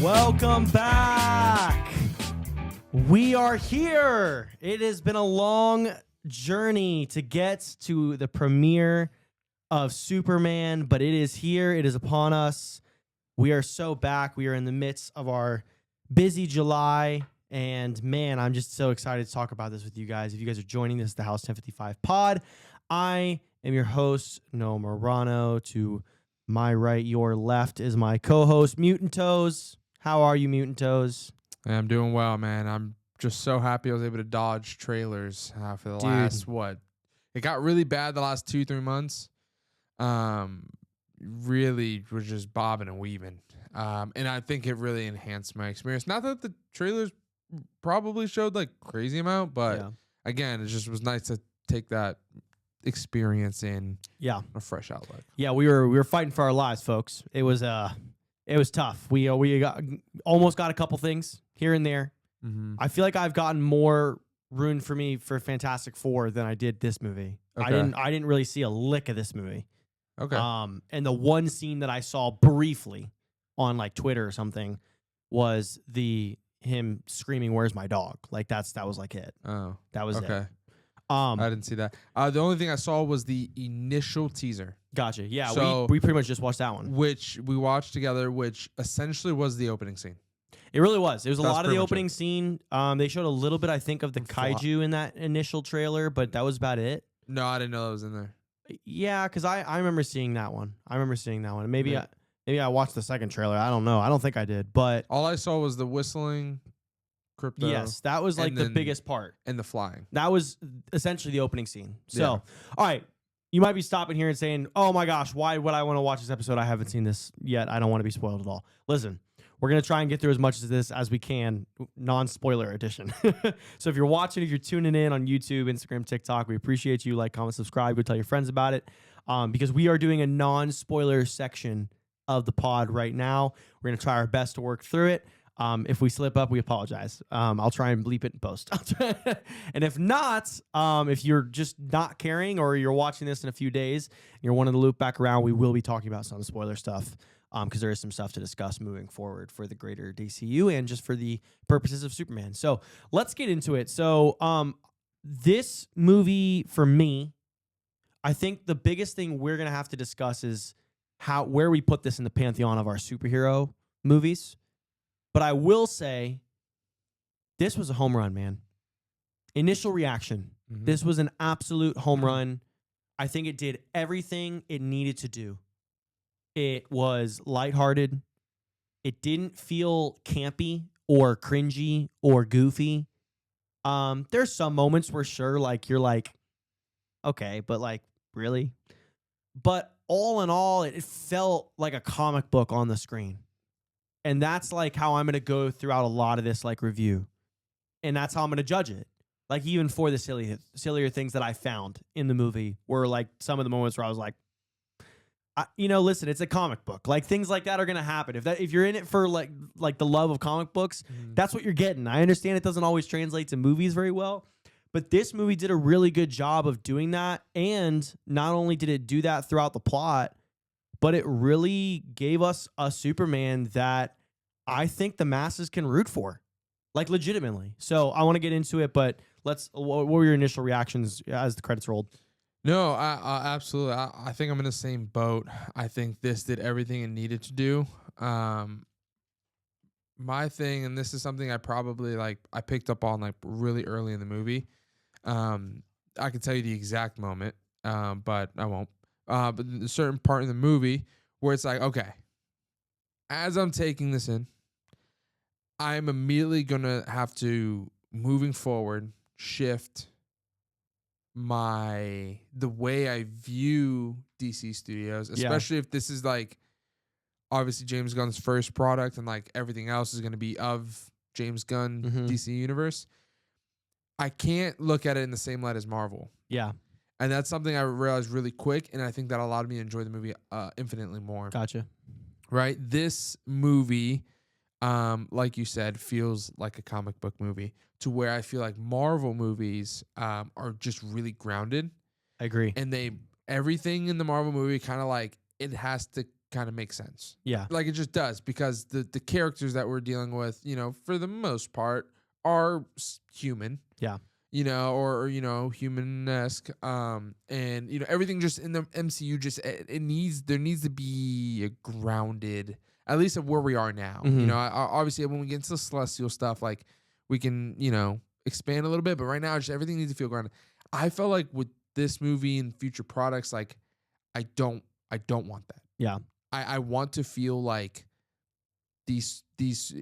Welcome back. We are here. It has been a long journey to get to the premiere of Superman, but it is here. It is upon us. We are so back. We are in the midst of our busy July. And man, I'm just so excited to talk about this with you guys. If you guys are joining, this is the House 1055 pod. I am your host, Noah Marano. To my right, your left is my co-host, Mutant Toes. How are you, Mutant Toes? Yeah, I'm doing well, man. I'm just so happy I was able to dodge trailers for the last, it got really bad the last 2-3 months. Really was just bobbing and weaving. And I think it really enhanced my experience. Not that the trailers probably showed like crazy amount, but again, it just was nice to take that experience in a fresh outlook. Yeah, we were fighting for our lives, folks. It was tough. We almost got a couple things here and there. Mm-hmm. I feel like I've gotten more ruined for me for Fantastic Four than I did this movie. Okay. I didn't really see a lick of this movie. Okay. And the one scene that I saw briefly on like Twitter or something was him screaming, "Where's my dog?" Like that was like it. Oh, that was okay. it. I didn't see that. The only thing I saw was the initial teaser. Gotcha. Yeah, so, we pretty much just watched that one, which we watched together, which essentially was the opening scene. It really was. It was a lot of the opening it. scene. They showed a little bit, I think, of the kaiju in that initial trailer, but that was about it. No, I didn't know that was in there. Yeah, because I remember seeing that one. Maybe I watched the second trailer. I don't know. I don't think I did, but all I saw was the whistling crypto. Yes, that was like the biggest part. And the flying. That was essentially the opening scene. So, all right. You might be stopping here and saying, "Oh my gosh, why would I want to watch this episode? I haven't seen this yet. I don't want to be spoiled at all." Listen, we're going to try and get through as much of this as we can, non-spoiler edition. So if you're watching, if you're tuning in on YouTube, Instagram, TikTok, we appreciate you. Like, comment, subscribe. Go tell your friends about it because we are doing a non-spoiler section of the pod right now. We're going to try our best to work through it. If we slip up, we apologize. I'll try and bleep it in post. And if not, if you're just not caring or you're watching this in a few days and you're wanting to loop back around, we will be talking about some spoiler stuff because there is some stuff to discuss moving forward for the greater DCU and just for the purposes of Superman. So let's get into it. So this movie, for me, I think the biggest thing we're going to have to discuss is where we put this in the pantheon of our superhero movies. But I will say, this was a home run, man. Initial reaction. Mm-hmm. This was an absolute home run. I think it did everything it needed to do. It was lighthearted. It didn't feel campy or cringy or goofy. There's some moments where sure, like you're like, okay, but like, really? But all in all, it felt like a comic book on the screen. And that's like how I'm going to go throughout a lot of this like review. And that's how I'm going to judge it. Like even for the sillier things that I found in the movie were like some of the moments where I was like, listen, it's a comic book. Like things like that are going to happen. If you're in it for like the love of comic books, that's what you're getting. I understand it doesn't always translate to movies very well, but this movie did a really good job of doing that. And not only did it do that throughout the plot, but it really gave us a Superman that I think the masses can root for, like legitimately. So I want to get into it, but what were your initial reactions as the credits rolled? No, I absolutely. I think I'm in the same boat. I think this did everything it needed to do. My thing, and this is something I probably I picked up on like really early in the movie. I can tell you the exact moment, but I won't. But a certain part in the movie where it's like, okay, as I'm taking this in, I'm immediately going to have to, moving forward, shift the way I view DC Studios, especially if this is like obviously James Gunn's first product and like everything else is going to be of James Gunn DC Universe. I can't look at it in the same light as Marvel. Yeah. And that's something I realized really quick, and I think that allowed me to enjoy the movie infinitely more. Gotcha. Right? This movie, like you said, feels like a comic book movie to where I feel like Marvel movies are just really grounded. I agree. And everything in the Marvel movie kind of like it has to kind of makes sense. Yeah. Like it just does, because the characters that we're dealing with, for the most part are human. Yeah. Or human-esque. And everything just in the MCU just there needs to be a grounded, at least of where we are now. Mhm. Obviously when we get into the celestial stuff, like we can expand a little bit, but right now just everything needs to feel grounded. I felt like with this movie and future products, like I don't want that. Yeah. I want to feel like these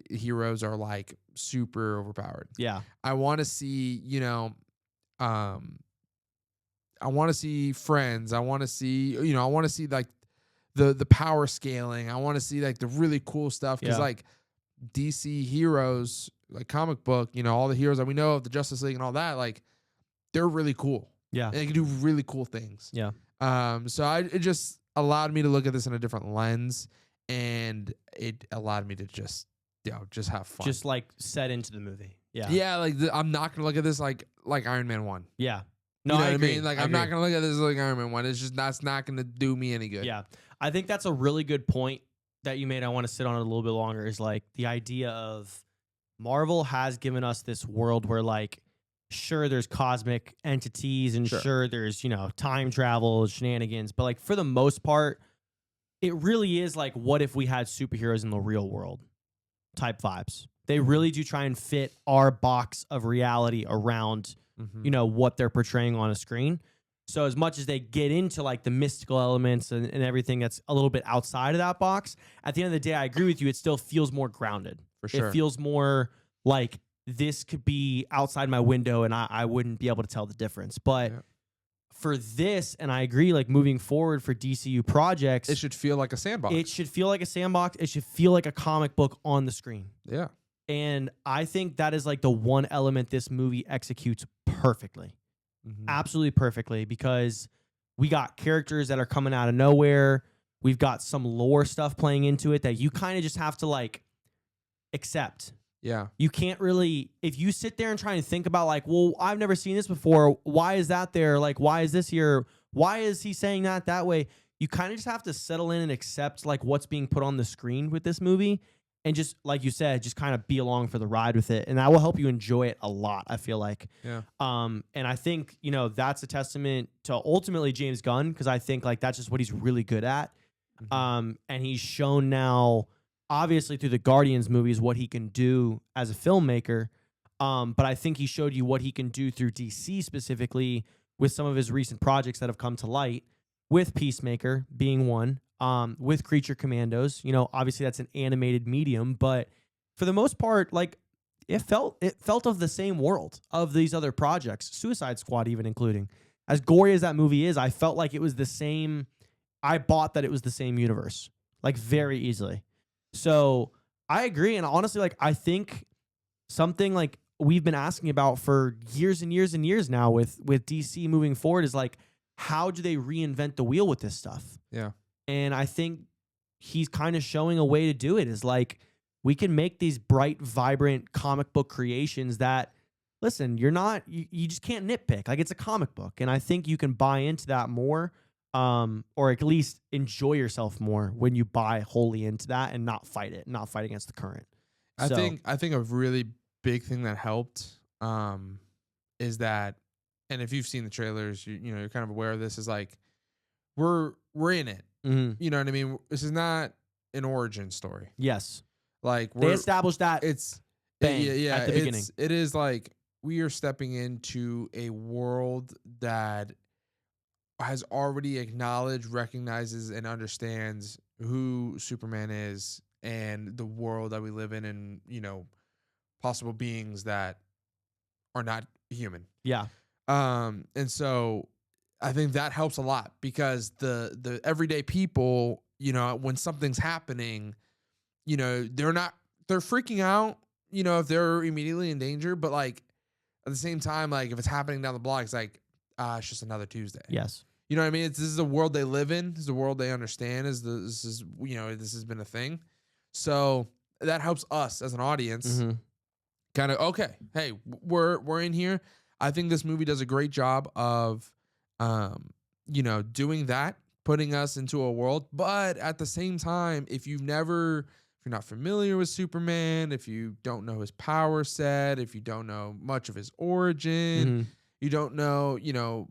heroes are like super overpowered. Yeah. I want to see, I want to see friends. I want to see, I want to see like the power scaling. I want to see like the really cool stuff, because Yeah. like DC heroes, like comic book, all the heroes that we know of, the Justice League and all that, like they're really cool. Yeah. And they can do really cool things. Yeah. So it just allowed me to look at this in a different lens, and it allowed me to just have fun. Just like set into the movie. Yeah. Yeah, like I'm not gonna look at this like Iron Man 1. Yeah. No, No, you know I what agree. I mean? Like I I'm not agree. gonna look at this like Iron Man 1. It's just that's not gonna do me any good. Yeah. I think that's a really good point that you made. I want to sit on it a little bit longer, is like the idea of Marvel has given us this world where, like, sure, there's cosmic entities and sure there's, time travel shenanigans, but like for the most part, it really is like, what if we had superheroes in the real world type vibes. They really do try and fit our box of reality around, what they're portraying on a screen. So as much as they get into like the mystical elements and everything that's a little bit outside of that box, at the end of the day, I agree with you. It still feels more grounded. For sure. It feels more like this could be outside my window and I wouldn't be able to tell the difference. But for this, and I agree, like moving forward for DCU projects, it should feel like a sandbox. It should feel like a sandbox. It should feel like a comic book on the screen. Yeah. And I think that is like the one element this movie executes perfectly. Absolutely perfectly, because we got characters that are coming out of nowhere. We've got some lore stuff playing into it that you kind of just have to like accept. Yeah. You can't really, if you sit there and try and think about like, well, I've never seen this before. Why is that there? Like, why is this here? Why is he saying that way? You kind of just have to settle in and accept like what's being put on the screen with this movie. And just like you said, just kind of be along for the ride with it. And that will help you enjoy it a lot, I feel like. Yeah. And I think, that's a testament to ultimately James Gunn, because I think like that's just what he's really good at. And he's shown now, obviously through the Guardians movies, what he can do as a filmmaker. But I think he showed you what he can do through DC specifically with some of his recent projects that have come to light, with Peacemaker being one. With Creature Commandos, obviously that's an animated medium, but for the most part, like it felt of the same world of these other projects, Suicide Squad even including. As gory as that movie is, I felt like it was the same. I bought that it was the same universe, like very easily. So I agree, and honestly, like I think something like we've been asking about for years and years and years now with DC moving forward is like, how do they reinvent the wheel with this stuff? Yeah. And I think he's kind of showing a way to do it, is like we can make these bright, vibrant comic book creations that, listen, you just can't nitpick. Like it's a comic book. And I think you can buy into that more, or at least enjoy yourself more when you buy wholly into that and not fight against the current. I think a really big thing that helped is that, and if you've seen the trailers, you're kind of aware of this, is like we're in it. You know what I mean? This is not an origin story. Yes. Like they established that at the beginning. It is like we are stepping into a world that has already acknowledged, recognizes, and understands who Superman is and the world that we live in, and possible beings that are not human. Yeah. And so I think that helps a lot, because the everyday people, when something's happening, they're freaking out, if they're immediately in danger, but like at the same time, like if it's happening down the block, it's like, it's just another Tuesday. Yes. You know what I mean? This is the world they live in. This is the world they understand. This has been a thing. So that helps us as an audience kind of, okay, hey, we're in here. I think this movie does a great job of, doing that, putting us into a world. But at the same time, if you're not familiar with Superman, if you don't know his power set, if you don't know much of his origin, you don't know,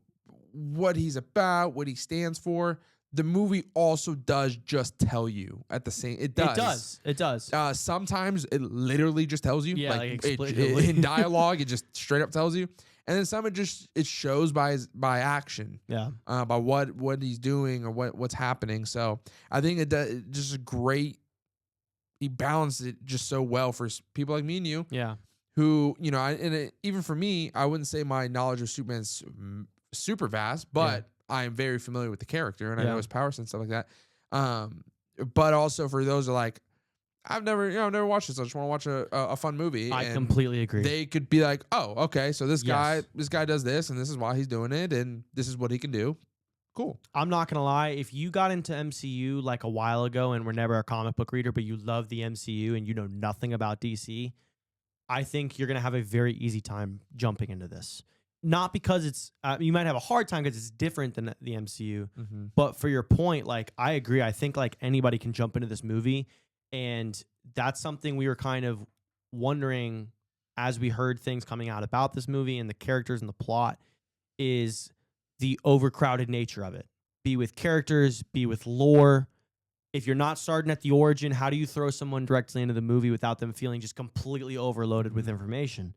what he's about, what he stands for. The movie also does just tell you at the same. It does. It does. Sometimes it literally just tells you, Yeah, in dialogue, it just straight up tells you. And then some it shows by action. Yeah. By what he's doing or what's happening. So I think it does just a great. He balanced it just so well for people like me and you. Yeah. Who even for me, I wouldn't say my knowledge of Superman's super vast, but I am very familiar with the character and I know his powers and stuff like that. But also for those who are like, I've never watched this. I just want to watch a fun movie. I completely agree. They could be like, oh, okay, so this guy does this, and this is why he's doing it, and this is what he can do. Cool. I'm not gonna lie. If you got into MCU like a while ago and were never a comic book reader, but you love the MCU and you know nothing about DC, I think you're gonna have a very easy time jumping into this. Not because it's you might have a hard time because it's different than the MCU, but for your point, like I agree. I think like anybody can jump into this movie, and that's something we were kind of wondering as we heard things coming out about this movie and the characters and the plot is the overcrowded nature of it. Be with characters, be with lore. If you're not starting at the origin, how do you throw someone directly into the movie without them feeling just completely overloaded with information?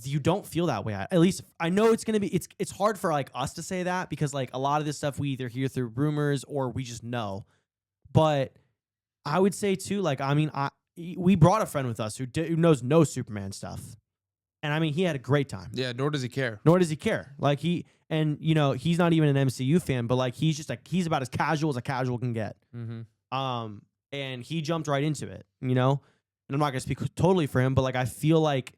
You don't feel that way. At least I know it's going to be, it's hard for like us to say that because like a lot of this stuff we either hear through rumors or we just know. But I would say too, like, I mean, we brought a friend with us who knows no Superman stuff. And I mean, he had a great time. Yeah, nor does he care. Like he's not even an MCU fan, but like he's just like he's about as a casual can get. And he jumped right into it, And I'm not gonna speak totally for him, but like I feel like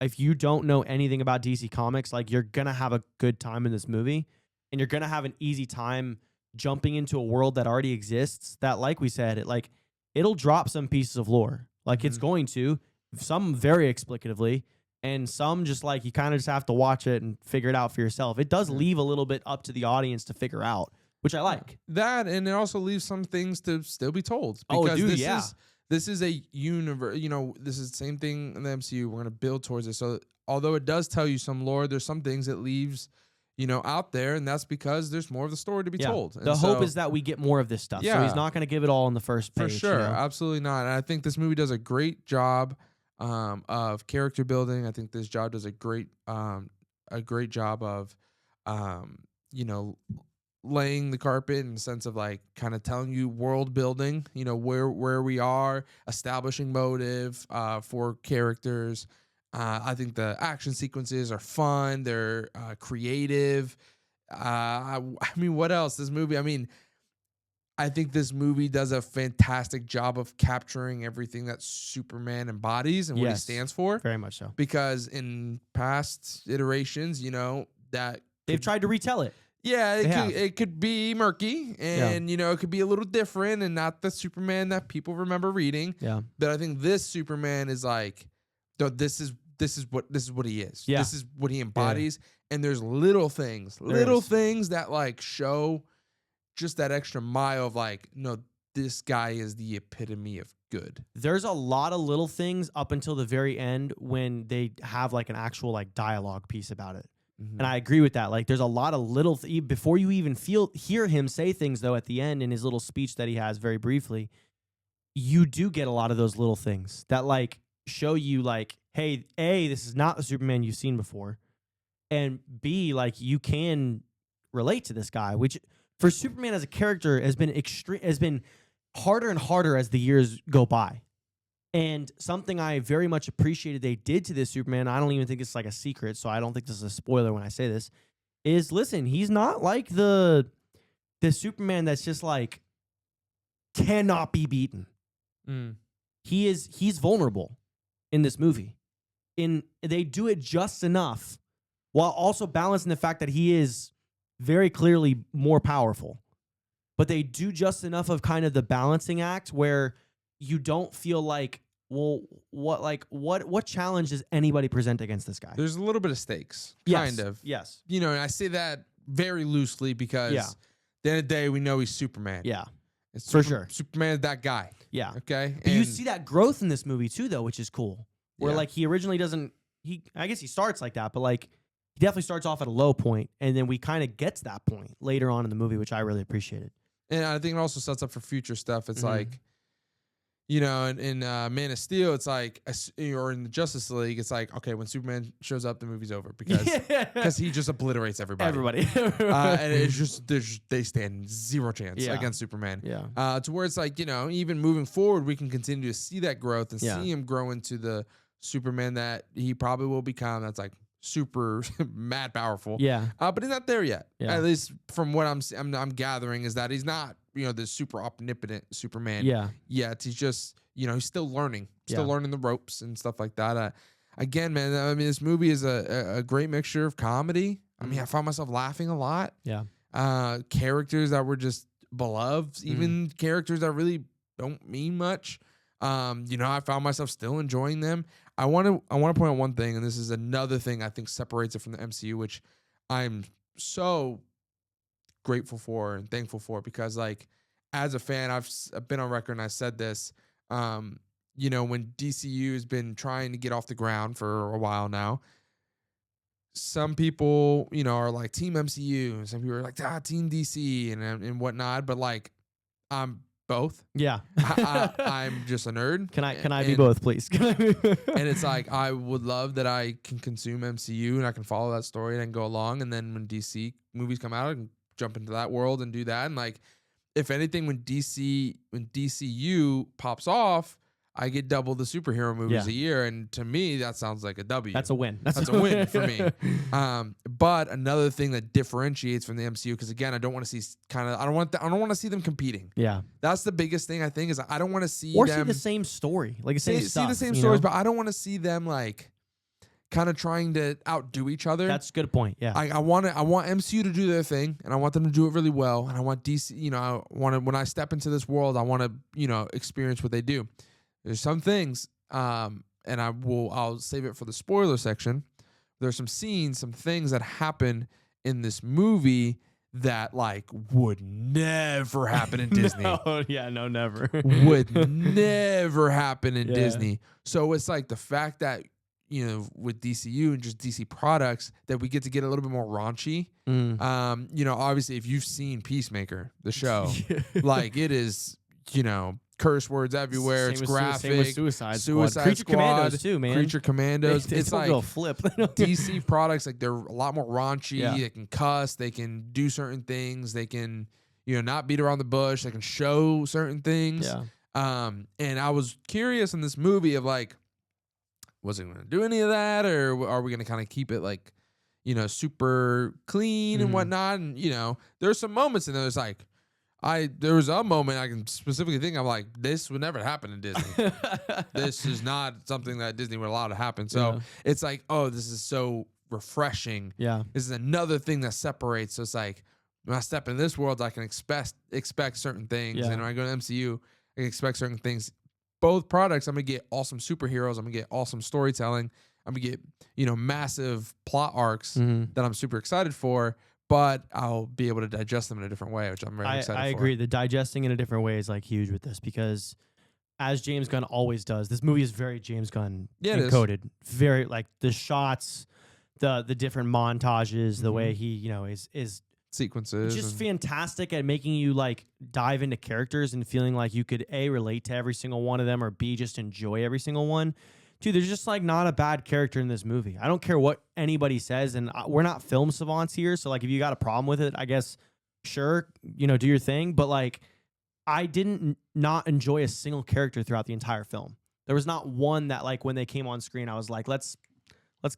if you don't know anything about DC Comics, like you're gonna have a good time in this movie, and you're gonna have an easy time jumping into a world that already exists. That, like we said, it'll drop some pieces of lore, like it's going to, some very explicatively. And some just like you kind of just have to watch it and figure it out for yourself. It does leave a little bit up to the audience to figure out, which I like. That, and it also leaves some things to still be told. Because this is a universe. This is the same thing in the MCU. We're going to build towards it. So although it does tell you some lore, there's some things it leaves, out there, and that's because there's more of the story to be told. And the hope is that we get more of this stuff. So he's not going to give it all on the first page. For sure, absolutely not. And I think this movie does a great job of character building. I think this job does a great job of, laying the carpet in the sense of like kind of telling you world building, where we are, establishing motive for characters. I think the action sequences are fun. They're creative. I mean, what else? This movie, I think this movie does a fantastic job of capturing everything that Superman embodies and what he stands for. Very much so. Because in past iterations, that they've tried to retell it. Yeah, it could be murky and, it could be a little different and not the Superman that people remember reading. Yeah. But I think this Superman is like, this is what he is. Yeah. This is what he embodies. Yeah. And there's little things that like show just that extra mile of like, no, this guy is the epitome of good. There's a lot of little things up until the very end when they have like an actual like dialogue piece about it. And I agree with that. Like there's a lot of little, before you even hear him say things though at the end in his little speech that he has very briefly, you do get a lot of those little things that like show you like, hey, A, this is not the Superman you've seen before. And B, like you can relate to this guy, which for Superman as a character has been harder and harder as the years go by. And something I very much appreciated they did to this Superman, I don't even think it's like a secret, so I don't think this is a spoiler when I say this, is listen, he's not like the Superman that's just like cannot be beaten. He's vulnerable in this movie. They do it just enough while also balancing the fact that he is very clearly more powerful. But they do just enough of kind of the balancing act where you don't feel like, well, what challenge does anybody present against this guy? There's a little bit of stakes, yes. kind of. Yes. And I say that very loosely because the end of the day, we know he's Superman. Yeah. It's For sure. Superman's that guy. Yeah. Okay. But you see that growth in this movie too, though, which is cool. Where Yeah. like he originally doesn't. I guess he starts like that, but like he definitely starts off at a low point, and then we kind of get to that point later on in the movie, which I really appreciated. And I think it also sets up for future stuff. It's Mhm. like, you know, in Man of Steel, it's like, or in the Justice League, it's like, okay, when Superman shows up, the movie's over because he just obliterates everybody. Everybody. And it's just they stand zero chance Yeah. against Superman. Yeah. To where it's like, you know, even moving forward, we can continue to see that growth and Yeah. see him grow into the Superman that he probably will become. That's like super mad powerful. Yeah. But he's not there yet. Yeah. At least from what I'm gathering is that he's not, you know, this super omnipotent Superman. Yeah. Yet he's just, you know, he's still learning, Yeah. learning the ropes and stuff like that. Again, man, I mean, this movie is a great mixture of comedy. I mean, I found myself laughing a lot. Yeah. Characters that were just beloved, even characters that really don't mean much. You know, I found myself still enjoying them. I want to point out one thing, and this is another thing I think separates it from the MCU, which I'm so grateful for and thankful for, because like as a fan, I've been on record and I said this. You know, when DCU has been trying to get off the ground for a while now, some people, you know, are like Team MCU, and some people are like Team DC and whatnot. But like, I'm both. Yeah. I'm just a nerd. Can I be both, please? And it's like, I would love that I can consume MCU and I can follow that story and I can go along. And then when DC movies come out, I can jump into that world and do that. And like, if anything, when DCU pops off, I get double the superhero movies a year, and to me, that sounds like a W. That's a win. That's a win for me. But another thing that differentiates from the MCU, because again, I don't want to see I don't want to see them competing. Yeah. That's the biggest thing I think is I don't want to see Or them see the same story, like the same see stuff, the same you stories, know? but I don't want to see them like kind of trying to outdo each other. That's a good point. Yeah. I want MCU to do their thing, and I want them to do it really well. And I want DC, you know, when I step into this world, I want to, you know, experience what they do. There's some things, and I'll save it for the spoiler section. There's some scenes, some things that happen in this movie that like would never happen in Disney. No, never. Would never happen in Disney. So it's like the fact that, you know, with DCU and just DC products, that we get to get a little bit more raunchy. You know, obviously, if you've seen Peacemaker, the show, like it is, you know, curse words everywhere. It's graphic. Same with Suicide Squad. Creature Squad, Commandos too, man. Creature Commandos. It's like a flip. DC products, like they're a lot more raunchy. Yeah. They can cuss. They can do certain things. They can, you know, not beat around the bush. They can show certain things. Yeah. And I was curious in this movie of like, was it going to do any of that, or are we going to kind of keep it like, you know, super clean and whatnot? And you know, there's some moments in there. It's like, there was a moment I can specifically think, I'm like, this would never happen in Disney. This is not something that Disney would allow to happen. So it's like, oh, this is so refreshing. Yeah. This is another thing that separates. So it's like, when I step in this world, I can expect certain things. Yeah. And when I go to MCU, I can expect certain things. Both products, I'm going to get awesome superheroes. I'm going to get awesome storytelling. I'm going to get, you know, massive plot arcs that I'm super excited for. But I'll be able to digest them in a different way, which I'm very excited for. I agree. The digesting in a different way is like huge with this, because as James Gunn always does, this movie is very James Gunn encoded. Very like the shots, the different montages, the way he, you know, is sequences. Just fantastic at making you like dive into characters and feeling like you could A, relate to every single one of them, or B, just enjoy every single one. Dude, there's just like not a bad character in this movie. I don't care what anybody says, and we're not film savants here, so like if you got a problem with it, I guess sure, you know, do your thing. But like, I didn't not enjoy a single character throughout the entire film. There was not one that like when they came on screen, I was like, let's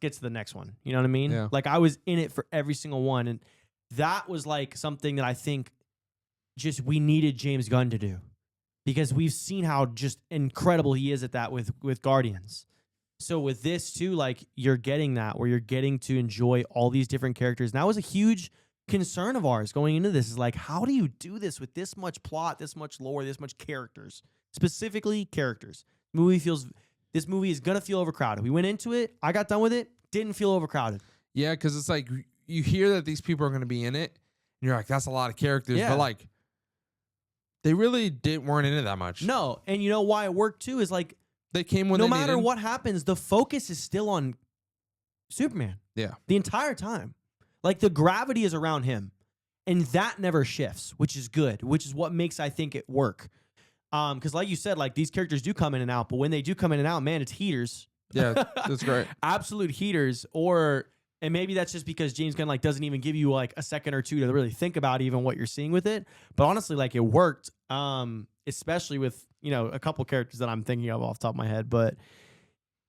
get to the next one. You know what I mean? Yeah. Like I was in it for every single one, and that was like something that I think just we needed James Gunn to do, because we've seen how just incredible he is at that with Guardians. So with this too, like you're getting that, where you're getting to enjoy all these different characters. And that was a huge concern of ours going into this, is like, how do you do this with this much plot, this much lore, this much characters, specifically characters? This movie is going to feel overcrowded. We went into it. I got done with it. Didn't feel overcrowded. Yeah. 'Cause it's like, you hear that these people are going to be in it, you're like, that's a lot of characters, Yeah. but like they really weren't in it that much. No, and you know why it worked too is like They came when no they matter needed. what happens, the focus is still on Superman. Yeah. The entire time. Like the gravity is around him. And that never shifts, which is good, which is what makes I think it work. Because like you said, like these characters do come in and out, but when they do come in and out, man, it's heaters. Yeah, that's great. Absolute heaters. And maybe that's just because James Gunn like doesn't even give you like a second or two to really think about even what you're seeing with it. But honestly, like it worked. Especially with, a couple characters that I'm thinking of off the top of my head. But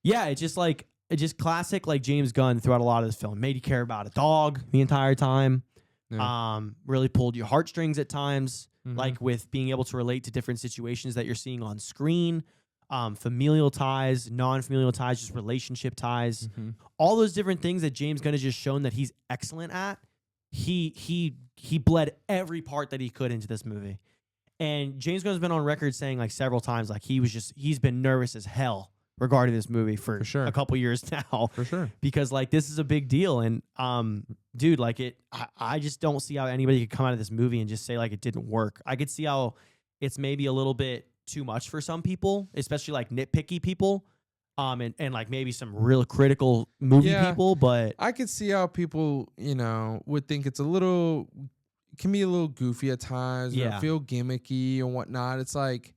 yeah, it's just classic like James Gunn throughout a lot of this film. Made you care about a dog the entire time. Yeah. Really pulled your heartstrings at times, Mhm. like with being able to relate to different situations that you're seeing on screen. Familial ties, non-familial ties, just relationship ties. Mhm. All those different things that James Gunn has just shown that he's excellent at. He bled every part that he could into this movie. And James Gunn's been on record saying like several times, like he's been nervous as hell regarding this movie for sure. a couple years now. For sure. Because like this is a big deal. And dude, like I just don't see how anybody could come out of this movie and just say like it didn't work. I could see how it's maybe a little bit too much for some people, especially like nitpicky people. And like maybe some real critical movie people, but I could see how people, would think it's can be a little goofy at times, or feel gimmicky and whatnot. It's like,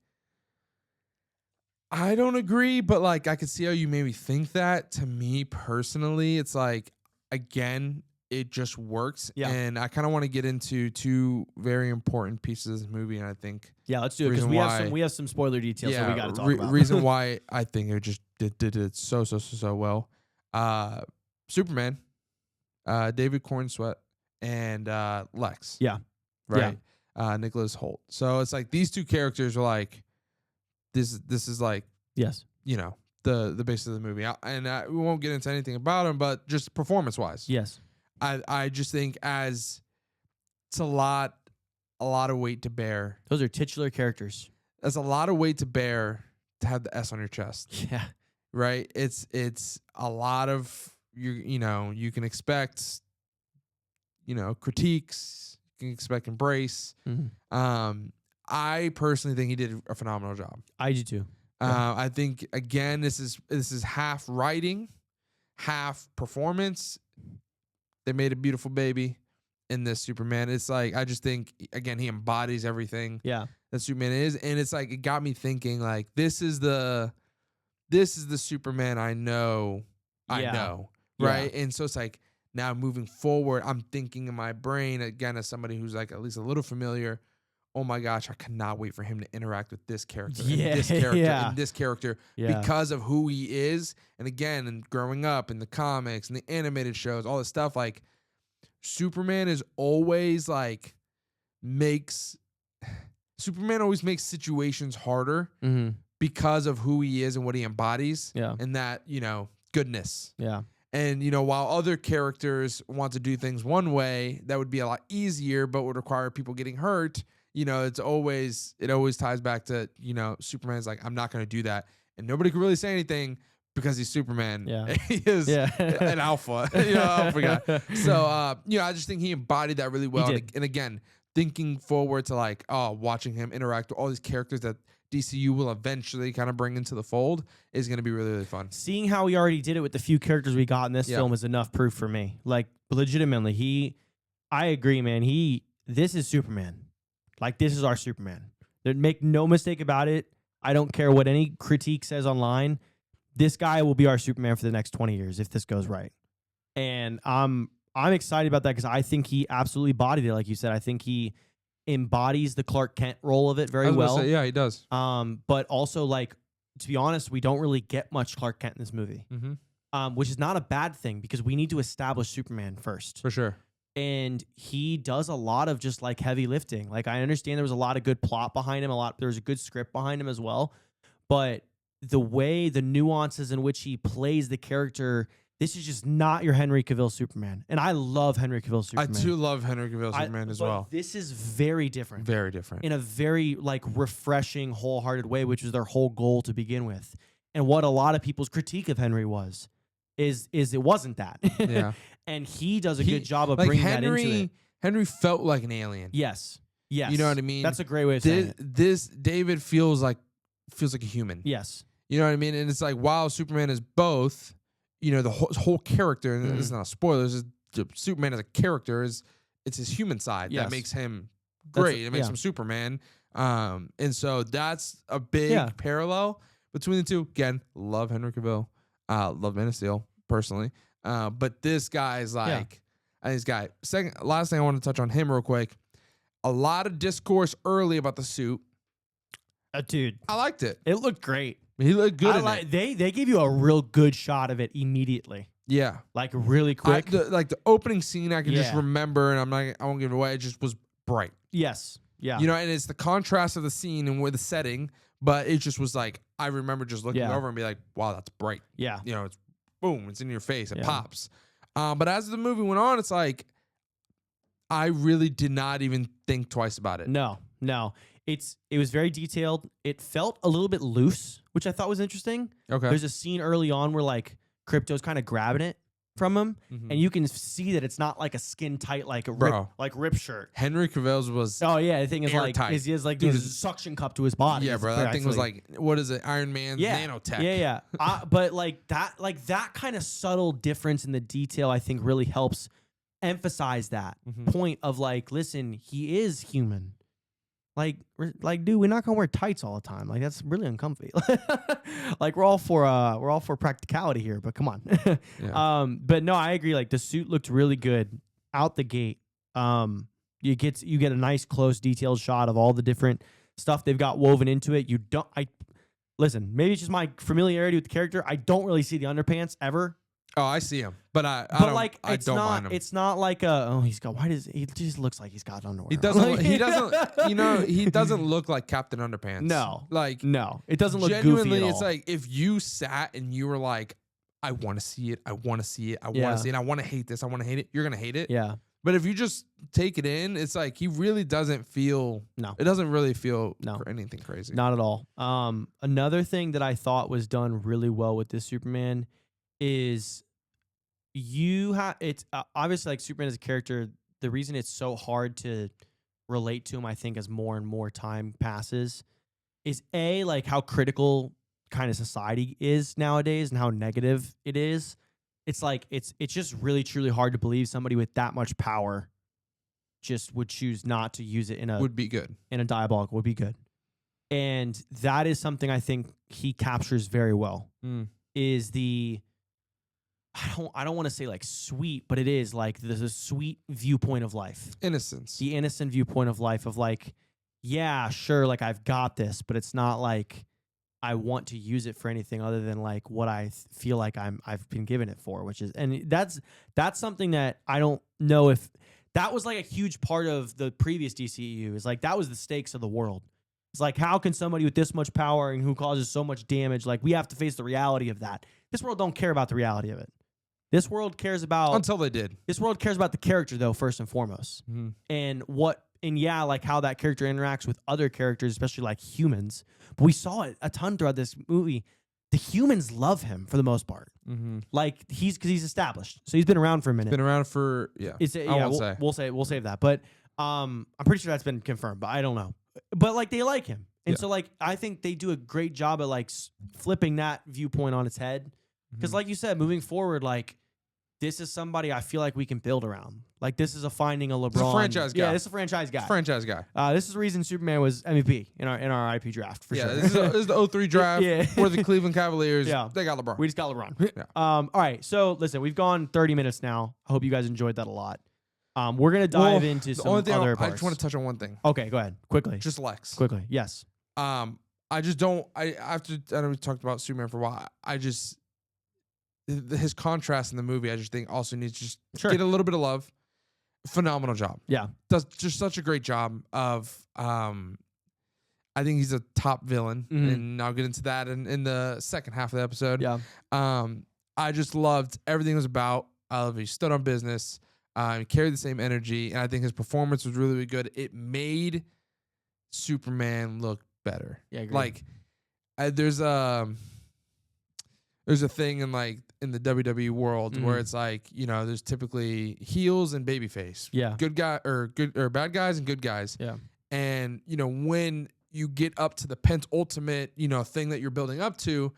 I don't agree, but like I could see how you maybe think that. To me personally, it's like, again, it just works. Yeah. And I kind of want to get into two very important pieces of this movie, and I think let's do it because we have some spoiler details that we got to talk about. Reason why I think it just did it so well. Superman, David Cornsweet, and Lex. Yeah. Right. Nicholas Hoult. So it's like these two characters are like this is like, yes, the base of the movie. We won't get into anything about them, but just performance wise. yes. I just think as it's a lot of weight to bear. Those are titular characters. That's a lot of weight to bear to have the S on your chest. Yeah. Right? It's a lot of you can expect critiques, you can expect embrace. Mm-hmm. I personally think he did a phenomenal job. I do too. I think again this is half writing, half performance. They made a beautiful baby in this Superman. It's like I just think again he embodies everything that Superman is, and it's like it got me thinking like this is the Superman I know, right? And so it's like now moving forward, I'm thinking in my brain again as somebody who's like at least a little familiar. Oh my gosh, I cannot wait for him to interact with this character, and this character, and this character because of who he is. And again, and growing up in the comics and the animated shows, all this stuff, like Superman is always like Superman always makes situations harder because of who he is and what he embodies. Yeah. And that, goodness. Yeah. And, while other characters want to do things one way, that would be a lot easier, but would require people getting hurt. It always ties back to, Superman's like, I'm not going to do that. And nobody can really say anything because he's Superman. Yeah. He is an alpha, alpha guy. So, I just think he embodied that really well. And again, thinking forward to like, watching him interact with all these characters that DCU will eventually kind of bring into the fold is going to be really, really fun. Seeing how he already did it with the few characters we got in this film is enough proof for me. Like, legitimately, I agree, man. This is Superman. Like, this is our Superman. Make no mistake about it. I don't care what any critique says online. This guy will be our Superman for the next 20 years if this goes right. And I'm excited about that because I think he absolutely embodied it. Like you said, I think he embodies the Clark Kent role of it very well. He does. But also, like, to be honest, we don't really get much Clark Kent in this movie, which is not a bad thing because we need to establish Superman first. For sure. And he does a lot of just like heavy lifting. Like I understand there was a lot of good plot behind him, there was a good script behind him as well. But the nuances in which he plays the character, this is just not your Henry Cavill Superman. And I love Henry Cavill Superman. I do love Henry Cavill Superman as well. This is very different. Very different. In a very like refreshing, wholehearted way, which was their whole goal to begin with. And what a lot of people's critique of Henry is it wasn't that. Yeah. And he does a good job of bringing that into it. Henry felt like an alien. Yes. Yes. You know what I mean? That's a great way of saying it. This David feels like a human. Yes. You know what I mean? And it's like, while Superman is both, the whole character, and this is not a spoiler, this is Superman as a character it's his human side that makes him great. It makes him Superman. And so that's a big parallel between the two. Again, love Henry Cavill. Love Man of Steel, personally. But this guy's like, this guy. Last thing I want to touch on him real quick. A lot of discourse early about the suit. Dude. I liked it. It looked great. He looked good in it. They gave you a real good shot of it immediately. Yeah. Like really quick. The opening scene I can just remember, and I won't give it away. It just was bright. Yes. Yeah. And it's the contrast of the scene and with the setting, but it just was like, I remember just looking over and be like, wow, that's bright. Yeah. It's boom, it's in your face. It pops. But as the movie went on, it's like, I really did not even think twice about it. No. It was very detailed. It felt a little bit loose, which I thought was interesting. Okay. There's a scene early on where like Crypto's kind of grabbing it from him, and you can see that it's not like a skin tight like a rip shirt. Henry Cavill's was the thing is airtight. like he has like a suction cup to his body. Yeah, bro. That thing was like, what is it? Iron Man's nanotech. Yeah. But like that kind of subtle difference in the detail, I think, really helps emphasize that point of like, listen, he is human. Like, dude, we're not gonna wear tights all the time. Like, that's really uncomfy. Like, we're all for practicality here, but come on. But no, I agree. Like, the suit looked really good out the gate. You get a nice, close, detailed shot of all the different stuff they've got woven into it. Listen. Maybe it's just my familiarity with the character. I don't really see the underpants ever. Oh, I see him, but I don't mind him. It's not like he just looks like he's got underwear. He doesn't. He doesn't look like Captain Underpants. No, it doesn't look genuinely goofy at all. It's like if you sat and you were like, I want to see it. I want to see it. I want to see it. I want to hate this. I want to hate it. You're gonna hate it. Yeah. But if you just take it in, it's like he really doesn't feel. No. It doesn't really feel anything crazy. Not at all. Another thing that I thought was done really well with this Superman is it's obviously like Superman as a character. The reason it's so hard to relate to him, I think, as more and more time passes, is like how critical kind of society is nowadays and how negative it is. It's like it's just really truly hard to believe somebody with that much power just would choose not to use it would be good in a diabolical would be good. And that is something I think he captures very well. Is the I don't want to say like sweet, but it is like the sweet viewpoint of life. Innocence. The innocent viewpoint of life of like, yeah, sure, like I've got this, but it's not like I want to use it for anything other than like what I feel like I've been given it for, which is, and that's something that I don't know if that was like a huge part of the previous DCEU. Is like that was the stakes of the world. It's like, how can somebody with this much power and who causes so much damage, like we have to face the reality of that. This world don't care about the reality of it. This world cares about until they did. This world cares about the character though, first and foremost, and like how that character interacts with other characters, especially like humans. But we saw it a ton throughout this movie. The humans love him for the most part. Like because he's established, so he's been around for a minute. Been around for We'll save that, but I'm pretty sure that's been confirmed, but I don't know. But like they like him, and so like I think they do a great job at like flipping that viewpoint on its head. Because like you said, moving forward, like this is somebody I feel like we can build around. Like this is a finding a LeBron. This is a franchise guy. Yeah, this is a franchise guy. This is the reason Superman was MVP in our IP draft for sure. This is the 03 draft where the Cleveland Cavaliers they got LeBron. We just got LeBron. All right, so listen, we've gone 30 minutes now. I hope you guys enjoyed that a lot. We're gonna dive into some other parts. I just want to touch on one thing. Okay, go ahead quickly. Just Lex. Quickly, yes. I just don't. I know we talked about Superman for a while. His contrast in the movie, I just think also needs to just get a little bit of love. Phenomenal job. Yeah. Does just such a great job of, I think he's a top villain, and I'll get into that in the second half of the episode. Yeah. I just loved everything it was about. I love he stood on business, he carried the same energy, and I think his performance was really, really good. It made Superman look better. Yeah, I agree. Like, there's there's a thing in the WWE world where it's like, there's typically heels and babyface. Yeah. Good guy or bad guys and good guys. Yeah. And, when you get up to the penultimate, thing that you're building up to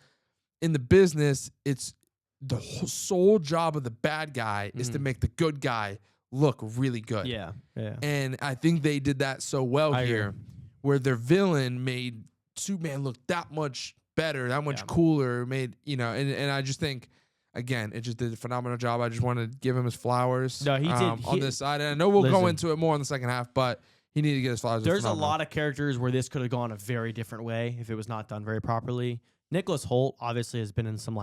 in the business, it's the sole job of the bad guy is to make the good guy look really good. Yeah. Yeah. And I think they did that so well here, where their villain made Superman look that much better, that much cooler, made, and I just think, again, it just did a phenomenal job. I just want to give him his flowers. No, he did. On this side. And I know we'll go into it more in the second half, but he needed to get his flowers. There's a lot of characters where this could have gone a very different way if it was not done very properly. Nicholas Hoult obviously has been in some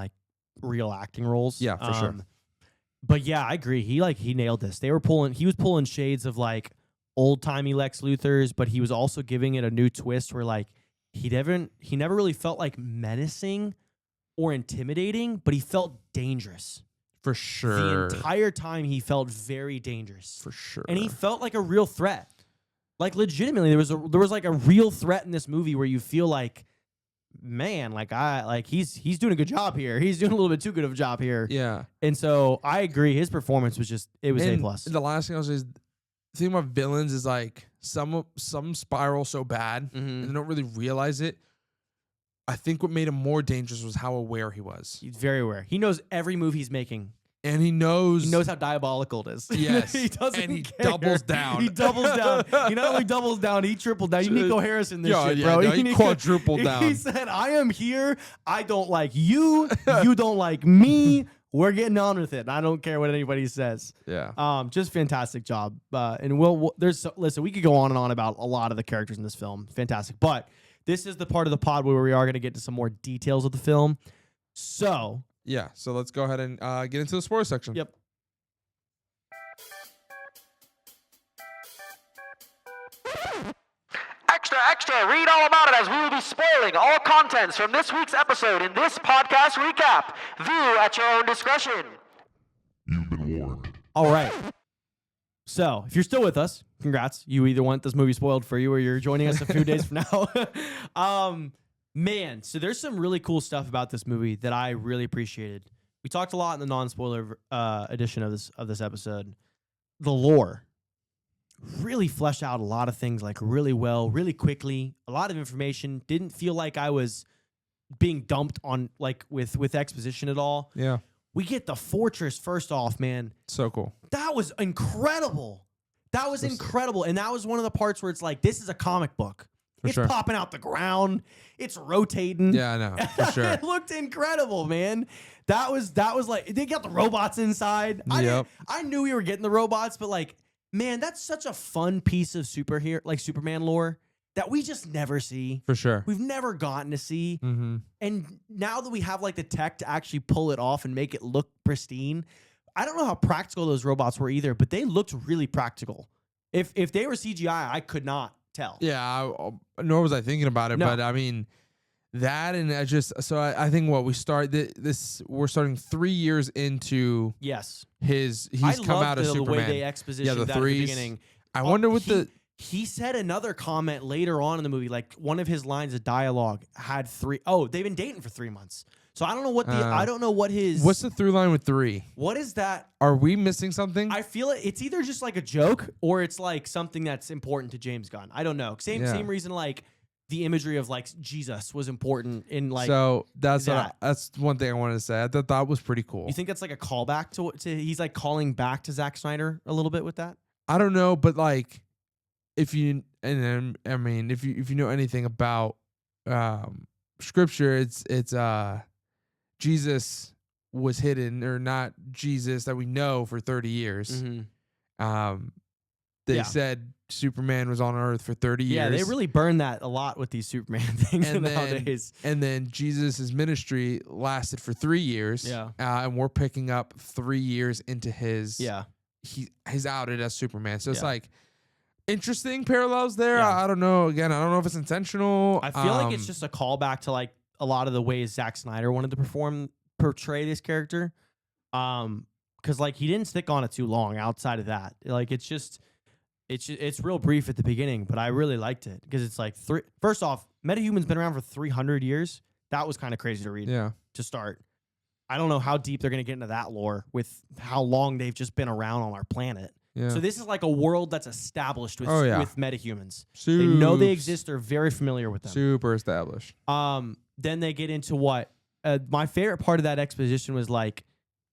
real acting roles. Yeah, for sure. But yeah, I agree. He nailed this. He was pulling shades of old timey Lex Luthor's, but he was also giving it a new twist where he never really felt menacing or intimidating, but he felt dangerous. For sure. The entire time he felt very dangerous. For sure. And he felt like a real threat. Legitimately, there was a real threat in this movie where you feel man, he's doing a good job here. He's doing a little bit too good of a job here. Yeah. And so I agree. His performance was A+. The last thing I'll say is the thing about villains is some spiral so bad and they don't really realize it. I think what made him more dangerous was how aware he was. He's very aware. He knows every move he's making. And he knows how diabolical it is. Yes. He doesn't and he care. doubles down. He doubles down. He not only doubles down, he tripled down. You Nico Harrison this shit, bro. No, he quadrupled down. He said, I am here. I don't like you. You don't like me. We're getting on with it. I don't care what anybody says. Yeah. Just fantastic job. And listen, we could go on and on about a lot of the characters in this film. Fantastic. But this is the part of the pod where we are going to get into some more details of the film. So... yeah, so let's go ahead and get into the spoiler section. Yep. Extra, extra, read all about it as we will be spoiling all contents from this week's episode in this podcast recap. View at your own discretion. You've been warned. All right. So, if you're still with us, congrats. You either want this movie spoiled for you or you're joining us a few days from now. Man, so there's some really cool stuff about this movie that I really appreciated. We talked a lot in the non-spoiler edition of this episode. The lore really fleshed out a lot of things really well, really quickly. A lot of information. Didn't feel like I was being dumped on with exposition at all. Yeah. We get the fortress first off, man. So cool. That was incredible. That was incredible. And that was one of the parts where it's this is a comic book. It's popping out the ground. It's rotating. Yeah, I know. For sure. It looked incredible, man. That was they got the robots inside. I knew we were getting the robots, but man, that's such a fun piece of Superman lore that we just never see. For sure. We've never gotten to see. Mm-hmm. And now that we have the tech to actually pull it off and make it look pristine, I don't know how practical those robots were either, but they looked really practical. If they were CGI, I could not tell. Yeah, nor was I thinking about it, but I mean that, and I think we we're starting 3 years into he's come out of Superman. The way they expositioned that at the beginning. I wonder what he said another comment later on in the movie, one of his lines of dialogue had they've been dating for 3 months. So I don't know what what's the through line with 3? What is that? Are we missing something? I feel it's either just a joke or it's something that's important to James Gunn. I don't know. Same reason the imagery of Jesus was important in So that's that's one thing I wanted to say. I thought that was pretty cool. You think that's a callback to he's calling back to Zack Snyder a little bit with that? I don't know, but if you know anything about scripture, it's Jesus was hidden, or not Jesus that we know, for 30 years. Mm-hmm. They said Superman was on Earth for 30 years. Yeah, they really burn that a lot with these Superman things nowadays. And then Jesus' ministry lasted for 3 years. Yeah. And we're picking up 3 years into his. Yeah. He's outed as Superman. So it's interesting parallels there. Yeah. I don't know. Again, I don't know if it's intentional. I feel like it's just a callback to a lot of the ways Zack Snyder wanted to portray this character. Because he didn't stick on it too long outside of that. It's real brief at the beginning, but I really liked it because it's first off, metahuman's been around for 300 years. That was kind of crazy to read. Yeah. To start. I don't know how deep they're going to get into that lore with how long they've just been around on our planet. Yeah. So this is like a world that's established with with metahumans. They Soups. know they exist. They're very familiar with them. Super established. Then they get into what my favorite part of that exposition was like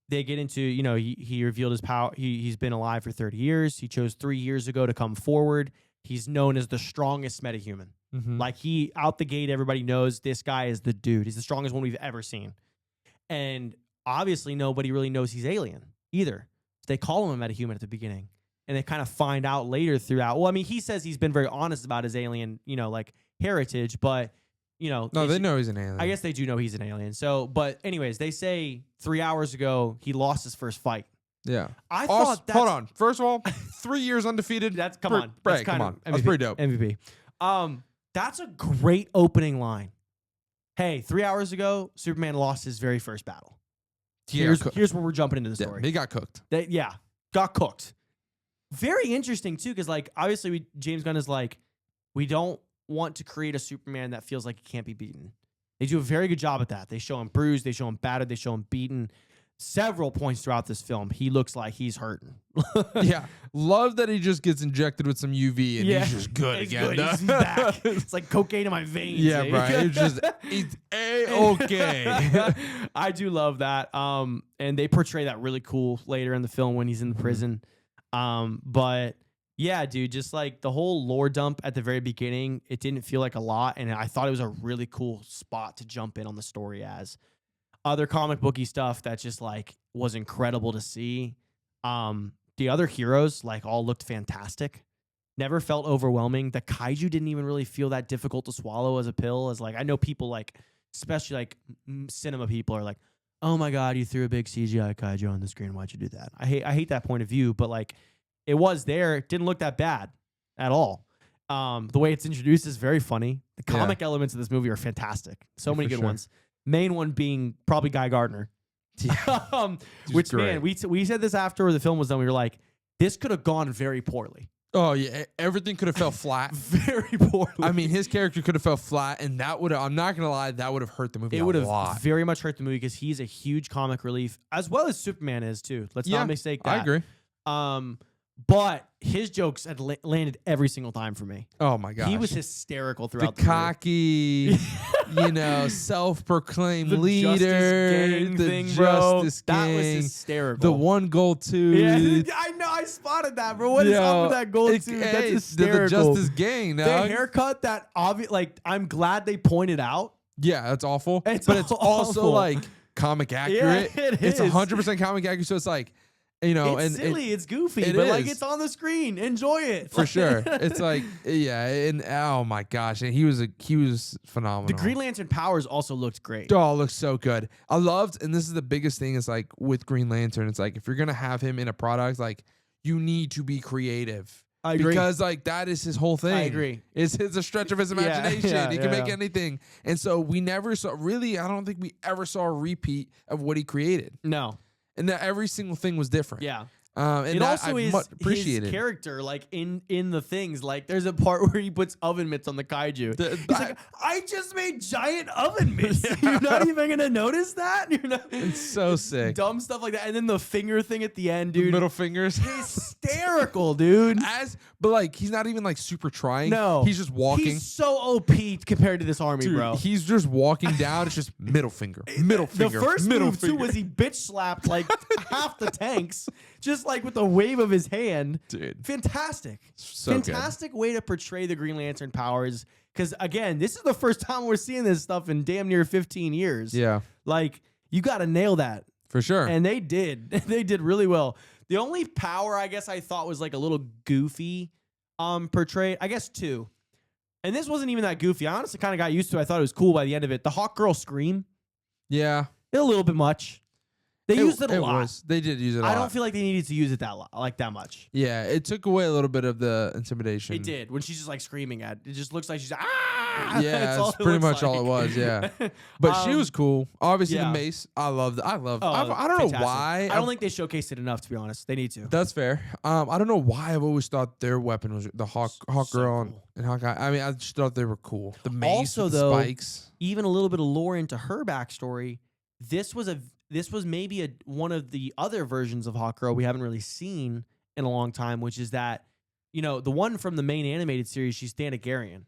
they get into, you know, he revealed his power. He's been alive for 30 years. He chose 3 years ago to come forward. He's known as the strongest metahuman. Like he out the gate, everybody knows this guy is the dude. He's the strongest one we've ever seen. And obviously nobody really knows he's alien either. They call him a metahuman at the beginning, and they kind of find out later throughout. Well, I mean, he says he's been very honest about his alien, you know, like heritage, but you know, no, they know he's an alien. I guess they do know he's an alien. So, but anyways, they say 3 hours ago he lost his first fight. Yeah, I thought that's, hold on. First of all, 3 years undefeated. That's That's kind of MVP. That's pretty dope. MVP. That's a great opening line. Hey, 3 hours ago, Superman lost his very first battle. Here's where we're jumping into the story. He got cooked. Got cooked. Very interesting too, because like obviously James Gunn is like, we don't want to create a Superman that feels like he can't be beaten. They do a very good job at that. They show him bruised, they show him battered, they show him beaten. Several points throughout this film, he looks like he's hurting. Yeah, love that he just gets injected with some UV and he's just good again. He's back. It's like cocaine in my veins. Yeah, right. It's A-okay. I do love that. And they portray that really cool later in the film when he's in the prison. But yeah, dude, just like the whole lore dump at the very beginning, it didn't feel like a lot, and I thought it was a really cool spot to jump in on the story as. Other comic booky stuff that just like was incredible to see. The other heroes like all looked fantastic. Never felt overwhelming. The kaiju didn't even really feel that difficult to swallow as a pill. As like I know people like, especially like cinema people are like, oh my god, you threw a big CGI kaiju on the screen. Why'd you do that? I hate that point of view, but like it was there. It didn't look that bad at all. The way it's introduced is very funny. The comic elements of this movie are fantastic. So many good ones. Main one being probably Guy Gardner. Which, great. man, we said this after the film was done. We were like, this could have gone very poorly. Oh, yeah. Everything could have fell flat. Very poorly. I mean, his character could have fell flat, and that would have, I'm not going to lie, that would have hurt the movie a lot. It would have very much hurt the movie because he's a huge comic relief, as well as Superman is, too. Let's not mistake that. I agree. But his jokes had landed every single time for me. Oh, my gosh. He was hysterical throughout the cocky, self-proclaimed leader. The Justice Gang. That was hysterical. The one gold tooth. Yeah, I know. I spotted that, bro. What is up with that gold tooth? That's hysterical. The Justice Gang, the haircut that obvious. Like, I'm glad they pointed out. Yeah, that's awful. It's also awful. like comic accurate. Yeah, it's 100% comic accurate. So it's like, it's silly, it's goofy, but like it's on the screen. Enjoy it for sure. It's like, and oh my gosh, and he was phenomenal. The Green Lantern powers also looked great. Oh, looks so good. I loved, and this is the biggest thing is like with Green Lantern, it's like if you're gonna have him in a product, like you need to be creative. I agree. Because like that is his whole thing. I agree. It's a stretch of his imagination. He can make yeah. anything, and so we never saw. Really, I don't think we ever saw a repeat of what he created. No. And that every single thing was different. Yeah. And it also is appreciated. his character, like in the things. Like there's a part where he puts oven mitts on the kaiju. He's like, I just made giant oven mitts. You're not even gonna notice that. You're not. It's so sick. Dumb stuff like that, and then the finger thing at the end, dude. Middle fingers. Hysterical, dude. But like he's not even like super trying. No, he's just walking. He's so OP compared to this army, dude, bro. He's just walking down. It's just middle finger, middle finger. The first middle move finger. too was he bitch slapped like half the tanks, just like with a wave of his hand. Dude, fantastic, so fantastic way to portray the Green Lantern powers. Because again, this is the first time we're seeing this stuff in damn near 15 years. Yeah, like you got to nail that for sure. And they did. They did really well. The only power I guess I thought was like a little goofy, portrayed. I guess two. And this wasn't even that goofy. I honestly kind of got used to it. I thought it was cool by the end of it. The Hawk Girl scream. Yeah. A little bit much. They used it a lot. They did use it a lot. I don't feel like they needed to use it that much. Yeah, it took away a little bit of the intimidation. It did. When she's just like screaming at it. It just looks like she's Yeah, that's pretty much all it was, yeah. But she was cool. Obviously the mace. I don't know why. I don't think they showcased it enough, to be honest. They need to. That's fair. I don't know why I've always thought their weapon was the Hawk Girl cool. and Hawkeye. I mean, I just thought they were cool. The mace also, with the though, spikes. Even a little bit of lore into her backstory. This was this was maybe one of the other versions of Hawkgirl we haven't really seen in a long time, which is that, the one from the main animated series, she's Thanagarian.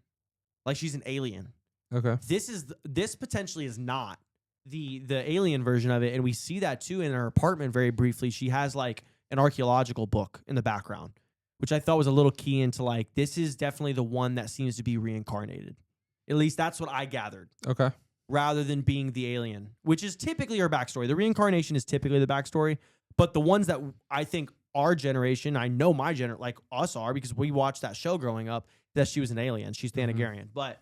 Like, she's an alien. Okay. This potentially is not the alien version of it, and we see that too in her apartment very briefly. She has like an archaeological book in the background, which I thought was a little key into like, this is definitely the one that seems to be reincarnated. At least that's what I gathered. Okay. Rather than being the alien, which is typically her backstory. The reincarnation is typically the backstory, but the ones that I think our generation, I know my like us are, because we watched that show growing up, that she was an alien. She's Thanagarian. But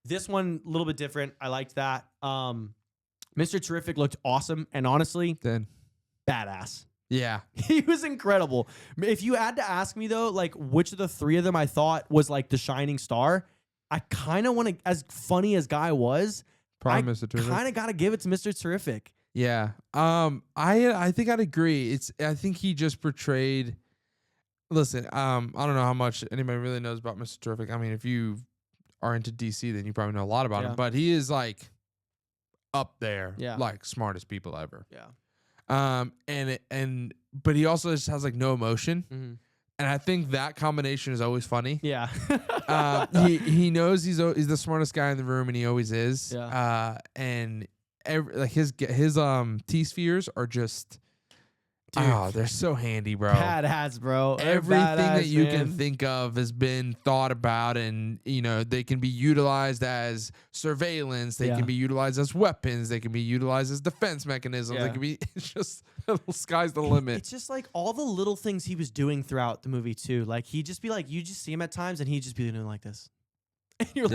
this one, a little bit different. I liked that. Mr. Terrific looked awesome, and honestly, Then. badass. Yeah. He was incredible. If you had to ask me, though, like, which of the three of them I thought was, like, the shining star, I kind of want to, as funny as Guy was, Probably Mr. Terrific. kind of got to give it to Mr. Terrific. Yeah. I think I'd agree. I think he just portrayed. Listen, I don't know how much anybody really knows about Mr. Terrific. I mean, if you are into DC, then you probably know a lot about him. But he is like up there, like smartest people ever. Yeah. But he also just has like no emotion. Mm-hmm. And I think that combination is always funny. Yeah. He knows he's the smartest guy in the room, and he always is. Yeah. And his T-spheres are just, Dude, they're so handy, bro. badass, bro. Everything that you man. can think of has been thought about, and they can be utilized as surveillance. They can be utilized as weapons. They can be utilized as defense mechanisms. They can be. It's just sky's the limit. It's just like all the little things he was doing throughout the movie too. Like he'd just be like, you just see him at times, and he'd just be doing like this. And you're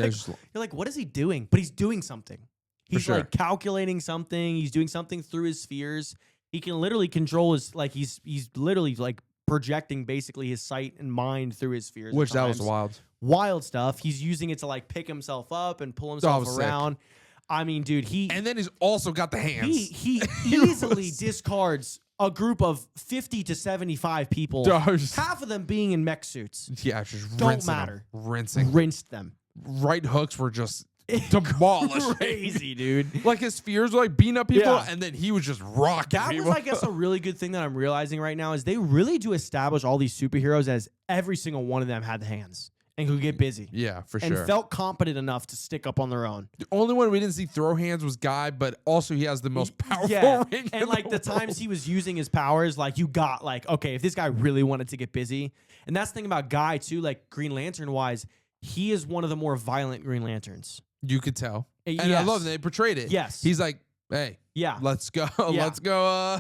like, what is he doing? But he's doing something. He's like calculating something. He's doing something through his spheres. He can literally control his, like, he's literally like projecting basically his sight and mind through his spheres. Which that was wild. Wild stuff. He's using it to like pick himself up and pull himself around. Sick. I mean, dude, and then he's also got the hands. He easily discards a group of 50 to 75 people, half of them being in mech suits. Yeah, just don't matter. Rinsed them. Right hooks were just demolished. Crazy, dude. Like his spheres were like beating up people, and then he was just rocking That people. was, I guess, a really good thing that I'm realizing right now is they really do establish all these superheroes as every single one of them had the hands and could get busy. Yeah, for and sure. felt competent enough to stick up on their own. The only one we didn't see throw hands was Guy, but also he has the most powerful ring. And like the times he was using his powers, like you got like, okay, if this guy really wanted to get busy. And that's the thing about Guy too, like Green Lantern wise, he is one of the more violent Green Lanterns. You could tell. And yes. I love that they portrayed it. Yes. He's like, hey, let's go. Let's go.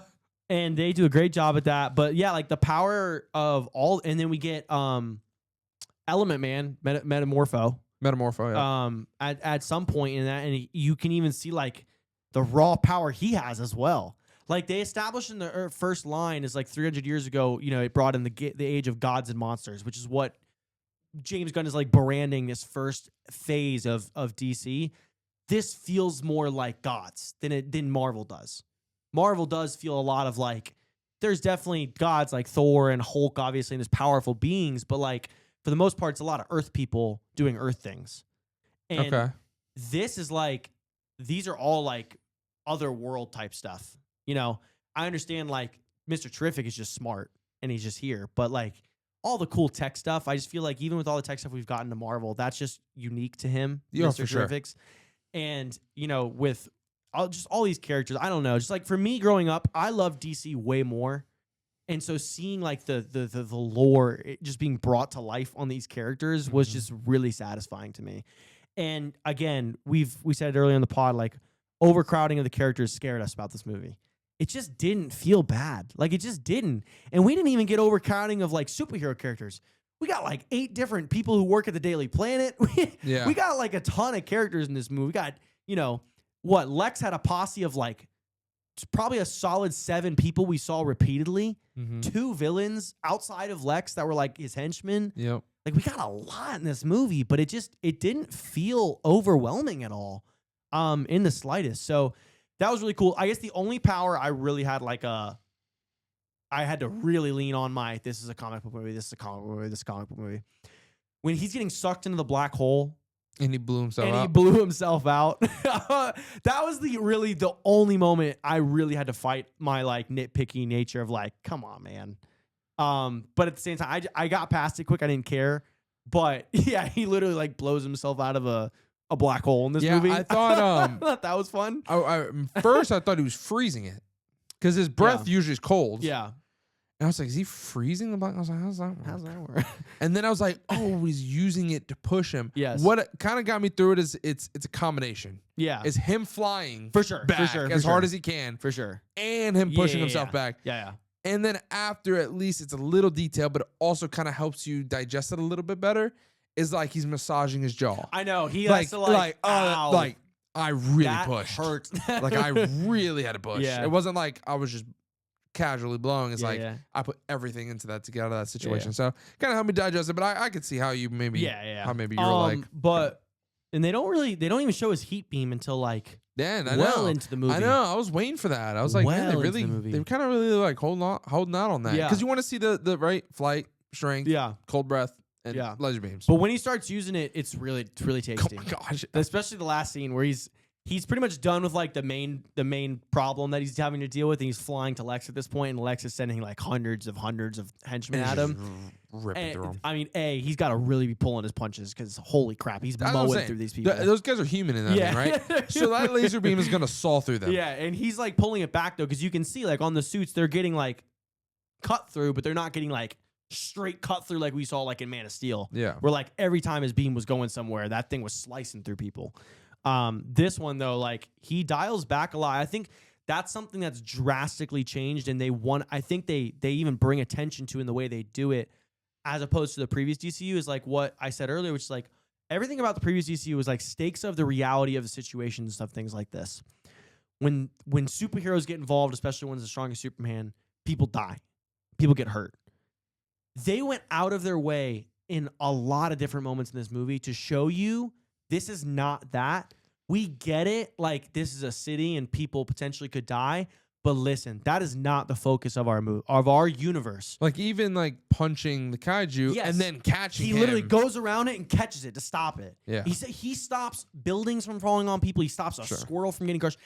And they do a great job at that. But yeah, like the power of all, and then we get Element Man, Metamorpho, yeah. At some point in that, and you can even see like the raw power he has as well. Like they established in the first line is like 300 years ago, it brought in the age of gods and monsters, which is what James Gunn is like branding this first phase of DC. This feels more like gods than Marvel does. Marvel does feel a lot of like, there's definitely gods like Thor and Hulk, obviously, and there's powerful beings, but like for the most part, it's a lot of Earth people doing Earth things. And this is like, these are all like other world type stuff. I understand like Mr. Terrific is just smart and he's just here, but like all the cool tech stuff, I just feel like even with all the tech stuff we've gotten to Marvel, that's just unique to him, Mr. Terrific's. Sure. And, with all these characters, I don't know, just like for me growing up, I love DC way more. And so seeing like the lore just being brought to life on these characters was just really satisfying to me. And again, we said it earlier in the pod, like overcrowding of the characters scared us about this movie. It just didn't feel bad. Like it just didn't. And we didn't even get overcrowding of like superhero characters. We got like 8 different people who work at the Daily Planet. We got like a ton of characters in this movie. We got, Lex had a posse of like probably a solid 7 people we saw repeatedly. 2 villains outside of Lex that were like his henchmen. Yep. Like we got a lot in this movie, but it didn't feel overwhelming at all, in the slightest. So that was really cool. I guess the only power I really had I had to really lean on this is a comic book movie, this is a comic book movie, this is a comic book movie. When he's getting sucked into the black hole And he blew himself and out. he blew himself out. That was the only moment I really had to fight my like nitpicky nature of like, come on, man. But at the same time, I got past it quick. I didn't care. But yeah, he literally like blows himself out of a black hole in this movie. I thought I thought that was fun. First I thought he was freezing it because his breath usually is cold. Yeah. And I was like, is he freezing the black? I was like, how's that work? work? And then I was like, oh, he's using it to push him. Yes. What kind of got me through it is it's a combination. Yeah. It's him flying For sure. back For sure. as For hard sure. as he can For sure. and him pushing himself back. Yeah. And then after, at least it's a little detail, but it also kind of helps you digest it a little bit better. Is like he's massaging his jaw. I know. He has to like I really that pushed. Hurt. Like I really had to push. Yeah. It wasn't like I was just casually blowing. It's like yeah. I put everything into that to get out of that situation. Yeah. So kind of helped me digest it. But I could see how you maybe how maybe you're like. But and they don't even show his heat beam until like Man, I well know. into the movie. I know. I was waiting for that. I was like, man, Well into the movie. they kind of really like holding out on that Yeah. because you want to see the right flight, strength, Yeah. cold breath, and Yeah. laser beams. But when he starts using it, it's really Oh tasty. my gosh. Especially the last scene where he's pretty much done with like the main problem that he's having to deal with, and he's flying to Lex at this point, and Lex is sending like hundreds of henchmen at him. Ripping through them. I mean, he's got to really be pulling his punches because holy crap, he's That's what I'm mowing saying. through these people. Those guys are human in that thing, right? So that laser beam is gonna saw through them. Yeah, and he's like pulling it back though, because you can see like on the suits they're getting like cut through, but they're not getting like straight cut through like we saw like in Man of Steel. Yeah. Where like every time his beam was going somewhere, that thing was slicing through people. This one though, like he dials back a lot. I think that's something that's drastically changed, and I think they even bring attention to in the way they do it, as opposed to the previous DCU. Is like what I said earlier, which is like everything about the previous DCU was like stakes of the reality of the situation and stuff, things like this. When superheroes get involved, especially when it's the strongest Superman, people die, people get hurt. They went out of their way in a lot of different moments in this movie to show you this is not that. We get it. Like, this is a city and people potentially could die. But listen, that is not the focus of our universe. Like even like punching the kaiju Yes. and then catching He him. literally goes around it and catches it to stop it. Yeah. He stops buildings from falling on people. He stops a Sure. squirrel from getting crushed.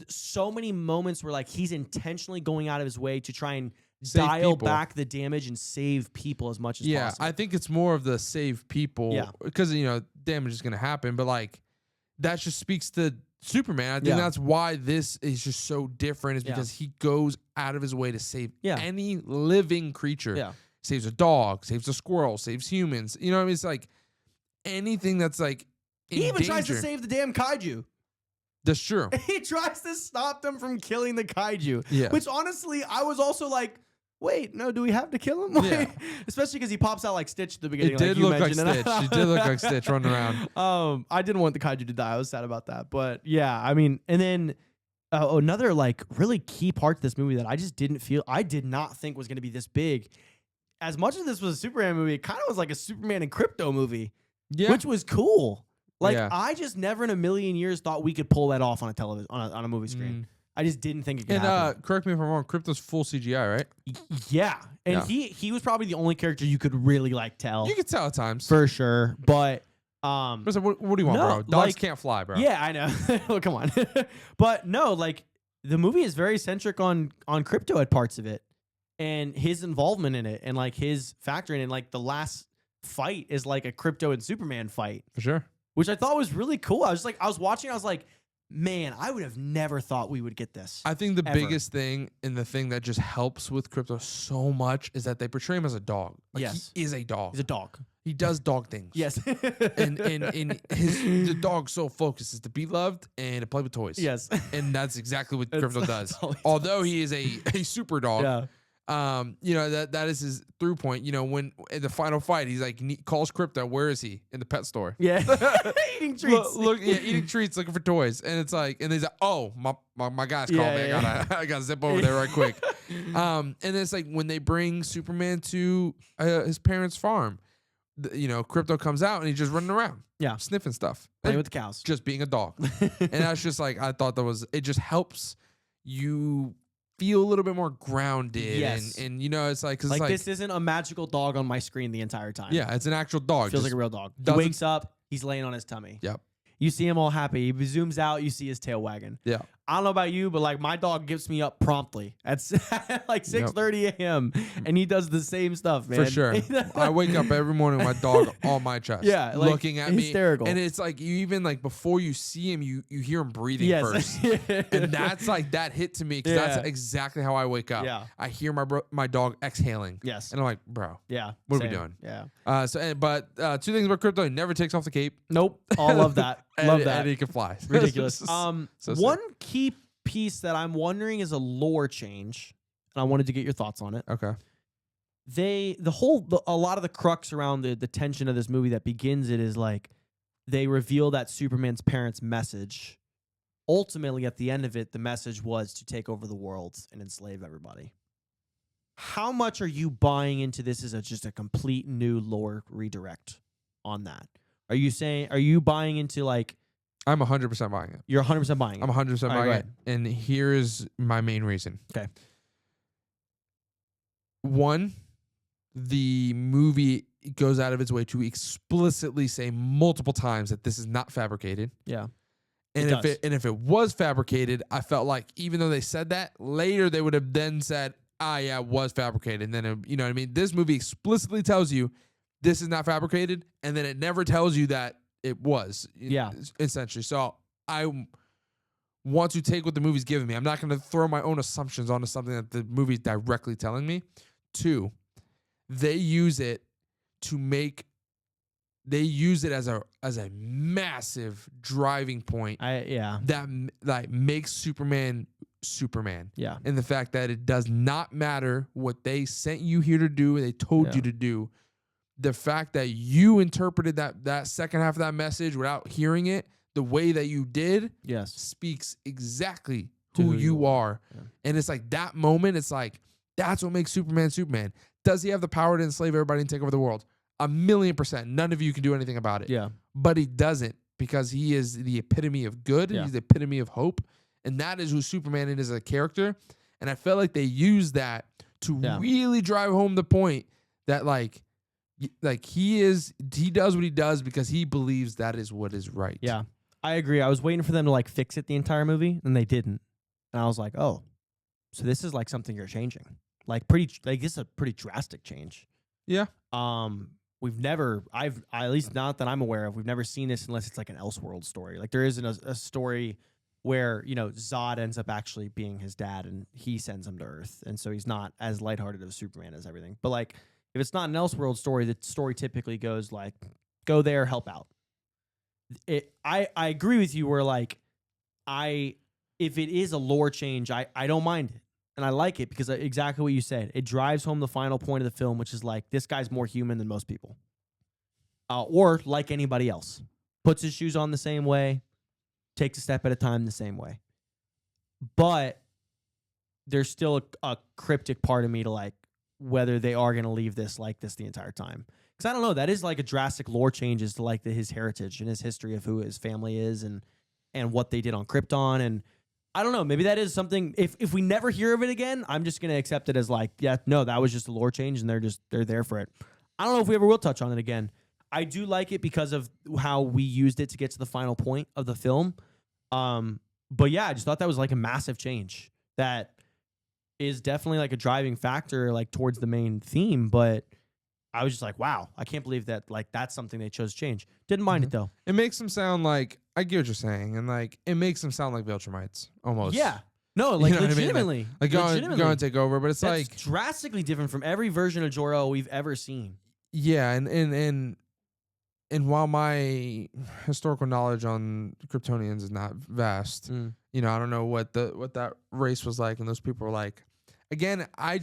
So many moments where like he's intentionally going out of his way to try and Save dial people. back the damage and save people as much as possible. I think it's more of the save people. Yeah. Because damage is gonna happen, but like that just speaks to Superman. I think Yeah. that's why this is just so different, is Yeah. because he goes out of his way to save Yeah. any living creature. Yeah. Saves a dog, saves a squirrel, saves humans. You know what I mean? It's like anything that's like in He even danger. tries to save the damn kaiju. That's true. He tries to stop them from killing the kaiju. Yeah. Which honestly, I was also like, wait, no, do we have to kill him? Yeah. Especially because he pops out like Stitch at the beginning. It did you look like mentioned, and Stitch. It did look like Stitch running around. I didn't want the kaiju to die. I was sad about that. But yeah, I mean, and then another like really key part to this movie that I did not think was going to be this big. As much as this was a Superman movie, it kind of was like a Superman and Crypto movie, Yeah. which was cool. Like Yeah. I just never in a million years thought we could pull that off on a television on a movie screen. I just didn't think it could happen. And correct me if I'm wrong, Crypto's full CGI, right? Yeah, and Yeah. he was probably the only character you could really like tell You can tell at times. for sure. But Listen, what do you want, no, bro? Dogs like- can't fly, bro. yeah, I know. Well, come on, but no, like the movie is very centric on Crypto at parts of it, and his involvement in it, and like his factor in it. Like the last fight is like a Crypto and Superman fight, For sure. which I thought was really cool. I was watching, I was like, man, I would have never thought we would get this. I think the Ever. biggest thing and the thing that just helps with Crypto so much is that they portray him as a dog. Like Yes. he is a dog. He's a dog. He does dog things. Yes. And the dog's sole focus is to be loved and to play with toys. yes. And that's exactly what That's- Crypto that's does. all he Although he is a super dog. Yeah. That is his through point. When in the final fight, he's like calls Crypto. Where is he? In the pet store. Yeah. Eating treats. Eating treats, looking for toys, and it's like, and he's like, "Oh, my guy's called me. Yeah. I gotta zip over there right quick." And it's like when they bring Superman to his parents' farm, Crypto comes out and he's just running around, Yeah. sniffing stuff, Playing and with the cows. just being a dog. And that's just like I thought it just helps you feel a little bit more grounded. Yes. And it's like, 'cause Like it's like this isn't a magical dog on my screen the entire time. yeah, it's an actual dog. Feels Just like a real dog. He doesn't- wakes up, He's laying on his tummy. Yep. You see him all happy. He zooms out. You see his tail wagging. Yeah. I don't know about you, but like my dog gets me up promptly at like 6:30 a.m. and he does the same stuff, man. For sure. I wake up every morning with my dog on my chest. Yeah, like, looking at hysterical. me. And it's like you even like before you see him, you hear him breathing Yes. first. And that's like that hit to me because that's exactly how I wake up. Yeah. I hear my dog exhaling. Yes. And I'm like, bro. Yeah. What are we same. doing? Yeah. But 2 things about crypto: he never takes off the cape. Nope. I love that. Love that. And he can fly. Ridiculous. So sick. One key piece that I'm wondering is a lore change, and I wanted to get your thoughts on it. Okay. A lot of the crux around the tension of this movie that begins it is like they reveal that Superman's parents' message. Ultimately, at the end of it, the message was to take over the world and enslave everybody. How much are you buying into this as just a complete new lore redirect on that? Are you buying into like I'm 100% buying it. you're 100% buying it? I'm 100% All right, go buying it. ahead. And here's my main reason. Okay. One, the movie goes out of its way to explicitly say multiple times that this is not fabricated. Yeah. And It if it was fabricated, I felt like even though they said that, later they would have then said, yeah, it was fabricated. And then, you know what I mean? This movie explicitly tells you this is not fabricated, and then it never tells you that it was. Yeah. Essentially. So I want to take what the movie's giving me. I'm not going to throw my own assumptions onto something that the movie's directly telling me. 2, they use it as a massive driving point that like makes Superman. Yeah. And the fact that it does not matter what they sent you here to do and they told you to do. The fact that you interpreted that second half of that message without hearing it the way that you did speaks exactly who you are. Yeah. And it's like that moment, it's like, that's what makes Superman Superman. Does he have the power to enslave everybody and take over the world? 1,000,000%. None of you can do anything about it. Yeah. But he doesn't, because he is the epitome of good. Yeah. He's the epitome of hope. And that is who Superman is as a character. And I felt like they used that to really drive home the point that like he does what he does because he believes that is what is right. Yeah. I agree. I was waiting for them to like fix it the entire movie, and they didn't. And I was like, oh, so this is like something you're changing. Like this is a pretty drastic change. Yeah. At least not that I'm aware of, we've never seen this unless it's like an Elseworld story. Like there isn't a story where, Zod ends up actually being his dad and he sends him to Earth. And so he's not as lighthearted of Superman as everything. But like, if it's not an Elseworld story, the story typically goes like, go there, help out. I agree with you where like, if it is a lore change, I don't mind it. And I like it because exactly what you said. It drives home the final point of the film, which is like, this guy's more human than most people. Or like anybody else. Puts his shoes on the same way. Takes a step at a time the same way. But there's still a cryptic part of me to like whether they are going to leave this like this the entire time. Because I don't know. That is like a drastic lore change as to like his heritage and his history of who his family is and what they did on Krypton. And I don't know. Maybe that is something. If we never hear of it again, I'm just going to accept it as like, yeah, no, that was just a lore change and they're there for it. I don't know if we ever will touch on it again. I do like it because of how we used it to get to the final point of the film. But yeah, I just thought that was like a massive change that is definitely like a driving factor like towards the main theme. But I was just like, wow, I can't believe that like that's something they chose to change. Didn't mind it though. It makes them sound like, I get what you're saying, and like it makes them sound like Viltrumites almost. Yeah. No, like You know what I mean? legitimately. Like go and take over, but it's That's like drastically different from every version of Jor-El we've ever seen. yeah, and while my historical knowledge on Kryptonians is not vast, I don't know what that race was like, and those people were like. Again, I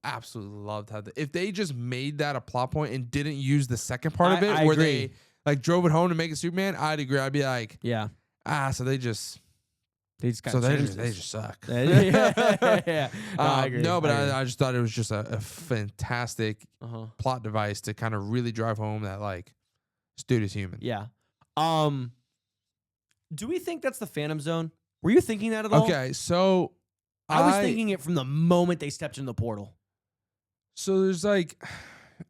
absolutely loved how if they just made that a plot point and didn't use the second part of it I where agree. they like drove it home to make it Superman, I'd agree. I'd be like, Yeah. So they just suck. Yeah. No, I agree. No, but I agree. I just thought it was just a fantastic plot device to kind of really drive home that like this dude is human. Yeah. Do we think that's the Phantom Zone? Were you thinking that at all? Okay, so I was thinking it from the moment they stepped in the portal. So there's like,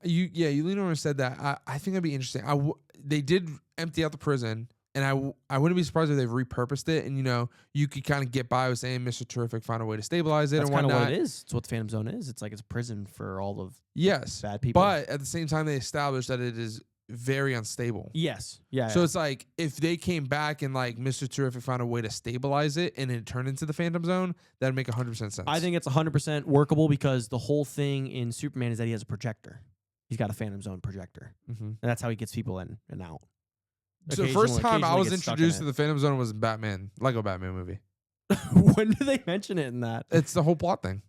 You leaned over and said that. I think that'd be interesting. They did empty out the prison, and I wouldn't be surprised if they've repurposed it. And you could kind of get by with saying Mr. Terrific found a way to stabilize it. That's and kind of whatnot. what it is. It's what the Phantom Zone is. It's like it's a prison for all of bad people. But at the same time, they established that it is very unstable. Yes. Yeah. So it's like if they came back and like Mr. Terrific found a way to stabilize it and it turned into the Phantom Zone, that'd make 100% sense. I think it's 100% workable because the whole thing in Superman is that he has a projector. He's got a Phantom Zone projector, and that's how he gets people in and out. So the first time I Occasionally was gets stuck introduced in to the Phantom Zone was in Lego Batman movie. When do they mention it in that? It's the whole plot thing.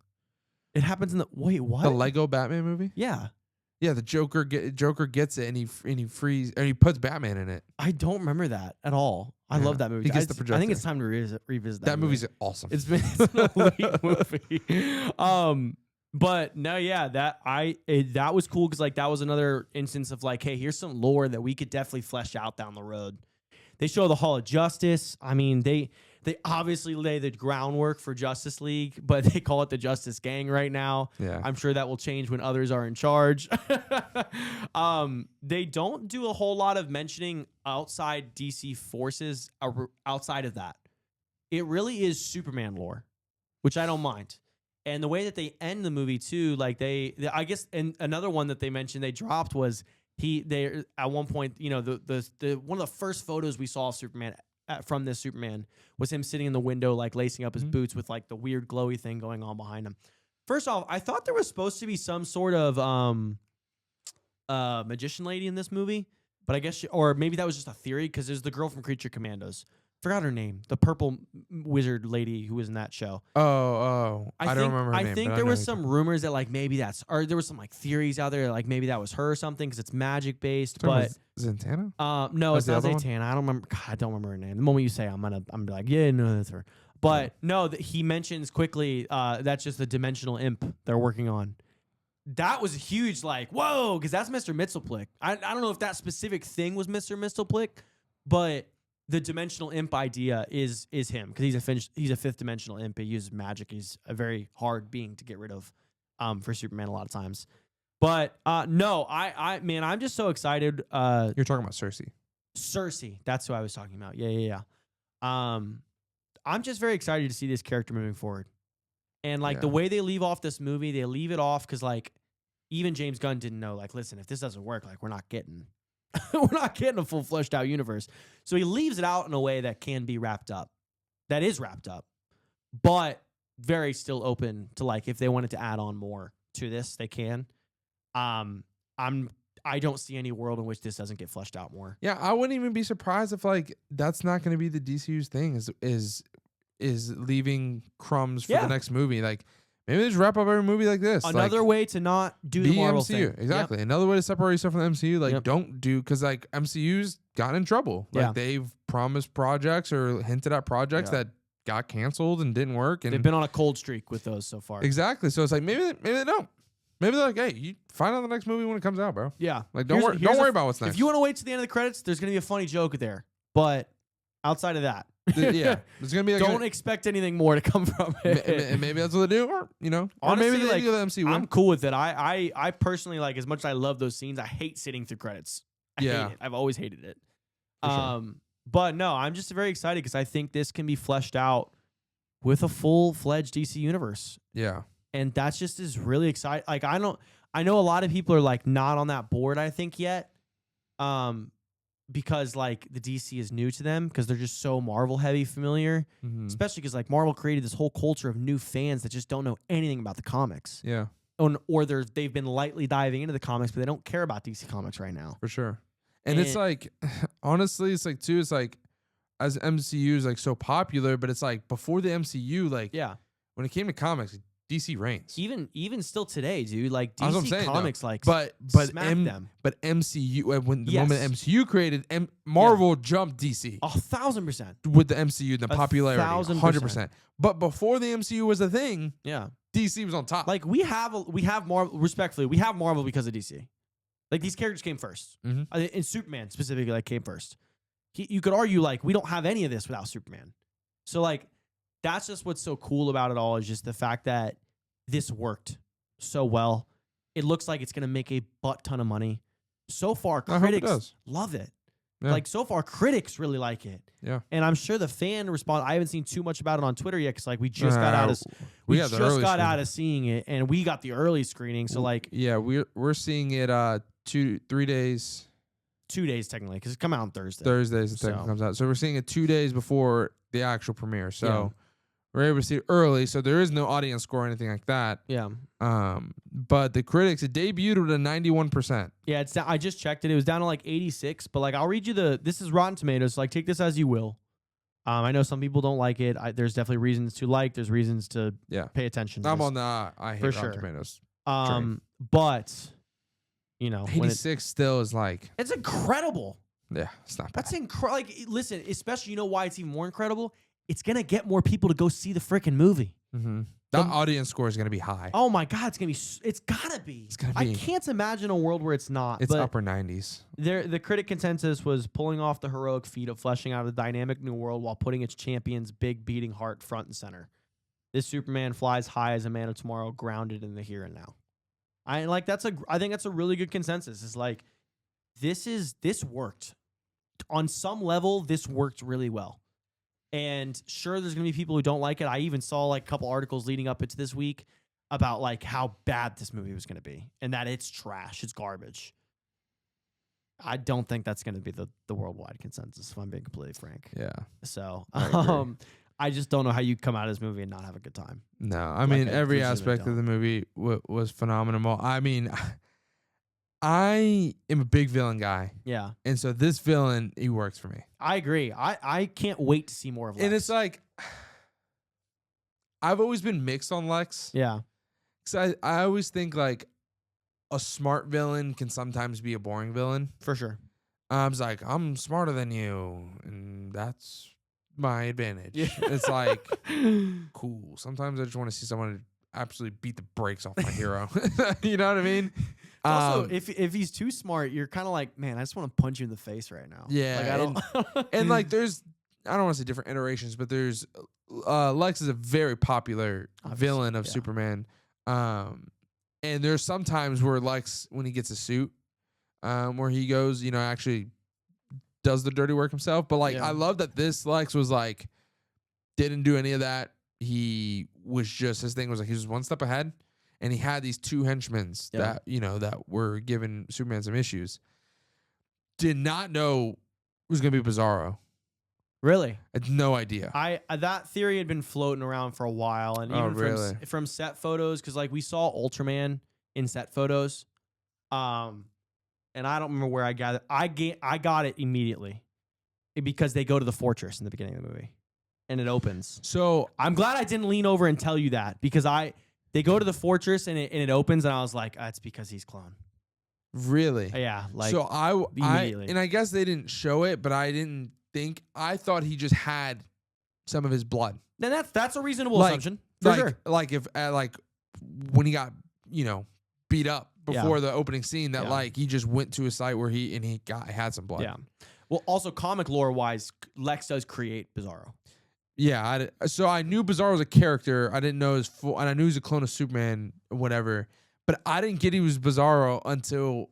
It happens in the what? The Lego Batman movie. Yeah. Yeah, the Joker gets it and he frees and he puts Batman in it. I don't remember that at all. I love that movie. He gets the I think projector. it's time to revisit that. That movie's awesome. It's an elite movie. But no, yeah, that was cool because like that was another instance of like, hey, here's some lore that we could definitely flesh out down the road. They show the Hall of Justice. I mean, they obviously lay the groundwork for Justice League, but they call it the Justice Gang right now. Yeah. I'm sure that will change when others are in charge. They don't do a whole lot of mentioning outside DC forces outside of that. It really is Superman lore, which I don't mind. And the way that they end the movie too, like I guess, and another one that they mentioned they dropped was they at one point, the one of the first photos we saw of Superman from this Superman was him sitting in the window, like lacing up his boots with like the weird glowy thing going on behind him. First off, I thought there was supposed to be some sort of magician lady in this movie, but I guess or maybe that was just a theory because there's the girl from Creature Commandos. Forgot her name. The purple wizard lady who was in that show. Oh. I don't remember her name. I think there was some rumors that like maybe or there was some like theories out there that, like maybe that was her or something because it's magic based. But Zatanna? No, it's not the other Zatanna. I don't remember. God, I don't remember her name. The moment you say, I'm like, yeah, no, that's her. But no, he mentions quickly that's just the dimensional imp they're working on. That was huge. Like, whoa, because that's Mr. Mxyzptlk. I don't know if that specific thing was Mr. Mxyzptlk, but the dimensional imp idea is him because he's a fifth dimensional imp. He uses magic. He's a very hard being to get rid of for Superman a lot of times. But no, I'm just so excited. You're talking about Cersei. Cersei, that's who I was talking about. Yeah. I'm just very excited to see this character moving forward. And like the way they leave off this movie, they leave it off because like even James Gunn didn't know, like, listen, if this doesn't work, like we're not getting a full fleshed out universe. So he leaves it out in a way that can be wrapped up. That is wrapped up. But very still open to like if they wanted to add on more to this, they can. I don't see any world in which this doesn't get fleshed out more. Yeah, I wouldn't even be surprised if like that's not going to be the DCU's thing is leaving crumbs for the next movie. Like maybe they just wrap up every movie like this. Another way to not do the Marvel MCU. thing. Exactly. Yep. Another way to separate yourself from the MCU. Like don't do because like MCU's gotten in trouble. Like they've promised projects or hinted at projects that got canceled and didn't work. And they've been on a cold streak with those so far. Exactly. So it's like maybe they don't. Maybe they're like, hey, you find out the next movie when it comes out, bro. Yeah. Like don't worry about what's next. If you want to wait to the end of the credits, there's gonna be a funny joke there. But outside of that. There's gonna be like don't expect anything more to come from it. And maybe that's what they do, or honestly, or maybe they like, do the MCU. I'm cool with it. I personally like as much as I love those scenes. I hate sitting through credits. I hate it. I've always hated it. Sure. But no, I'm just very excited because I think this can be fleshed out with a full-fledged DC universe. Yeah, and that's just is really exciting. Like I know a lot of people are like not on that board. I think yet. Because like the DC is new to them because they're just so Marvel heavy familiar, especially because like Marvel created this whole culture of new fans that just don't know anything about the comics. Yeah. Or they've been lightly diving into the comics, but they don't care about DC Comics right now. For sure. And it's like, honestly, it's like too, it's like as MCU is like so popular, but it's like before the MCU, like when it came to comics, DC reigns. Even still today, dude. Like DC Comics, like but them. But MCU when the moment MCU created, Marvel jumped DC 1,000% with the MCU, the popularity, 1,000%. But before the MCU was a thing, DC was on top. Like we have Marvel. Respectfully, we have Marvel because of DC. Like these characters came first, and Superman specifically like came first. You could argue like we don't have any of this without Superman. So like. That's just what's so cool about it all is just the fact that this worked so well. It looks like it's going to make a butt ton of money. So far, I hope it critics does. love it. Yeah. Like, so far, critics really like it. Yeah. And I'm sure the fan response, I haven't seen too much about it on Twitter yet because, like, we just got out of we got the just early got screening. out of seeing it, and we got the early screening. So, like, Yeah, we're seeing it 3 days. 2 days technically because it's come out on Thursday. Thursdays the So. comes out. So we're seeing it 2 days before the actual premiere. So Yeah. we're able to see it early. So there is no audience score or anything like that. Yeah. But the critics, it debuted at a 91%. Yeah, it's down, I just checked it. It was down to like 86, but like I'll read you this is Rotten Tomatoes. So like take this as you will. I know some people don't like it. There's definitely reasons to like. There's reasons to pay attention to I'm this. on the I hate For Rotten sure. Tomatoes. But you know, when 86 still is like, it's incredible. yeah, it's not bad. That's incredible. Like, listen, especially you know why it's even more incredible. It's gonna get more people to go see the freaking movie. Mm-hmm. That audience score is going to be high. Oh my god, it's gonna be. It's gotta be. It's gonna I be. can't imagine a world where it's not. It's but upper 90s. The critic consensus was pulling off the heroic feat of fleshing out a dynamic new world while putting its champion's big beating heart front and center. This Superman flies high as a man of tomorrow, grounded in the here and now. I think that's a really good consensus. It's like this worked. On some level, this worked really well. And sure, there's going to be people who don't like it. I even saw like a couple articles leading up into this week about like how bad this movie was going to be and that it's trash, it's garbage. I don't think that's going to be the worldwide consensus, if I'm being completely frank. Yeah. So, I agree. I just don't know how you come out of this movie and not have a good time. No, I mean, I every legitimately aspect of don't. the movie was phenomenal. I mean, I am a big villain guy. Yeah, And so this villain, he works for me. I agree. I can't wait to see more of Lex. And it's like, I've always been mixed on Lex. yeah, Because I always think like a smart villain can sometimes be a boring villain. for sure. I was like, I'm smarter than you, and that's my advantage. Yeah. It's like, cool. Sometimes I just want to see someone absolutely beat the brakes off my hero. You know what I mean? Also, if he's too smart, you're kind of like, man, I just want to punch you in the face right now. Yeah, like, I don't. And like there's, I don't want to say different iterations, but there's Lex is a very popular Obviously, villain of yeah. Superman. And there's some times where Lex, when he gets a suit, where he goes, you know, actually does the dirty work himself. But like, Yeah. I love that this Lex was like, didn't do any of that. He was just, his thing was like, he was one step ahead, and he had these two henchmen Yeah. that, you know, that were giving Superman some issues. Did not know it was going to be Bizarro. Really? I had no idea. That theory had been floating around for a while, and Oh, even really? from set photos, because like we saw Ultraman in set photos, and I don't remember where I got it. I got it immediately because they go to the fortress in the beginning of the movie, and it opens. So I'm glad I didn't lean over and tell you that because they go to the fortress and it opens, and I was like, it's because he's clone. really, Yeah, like so I immediately. and I guess they didn't show it, but I thought he just had some of his blood. then that's a reasonable Like- assumption for sure. Like if like when he got, you know, beat up before Yeah. the opening scene, that Yeah. like he just went to a site where he had some blood. Yeah. Well, also comic lore wise, Lex does create Bizarro. Yeah, so I knew Bizarro was a character. I didn't know his full, and I knew he was a clone of Superman, whatever. But I didn't get he was Bizarro until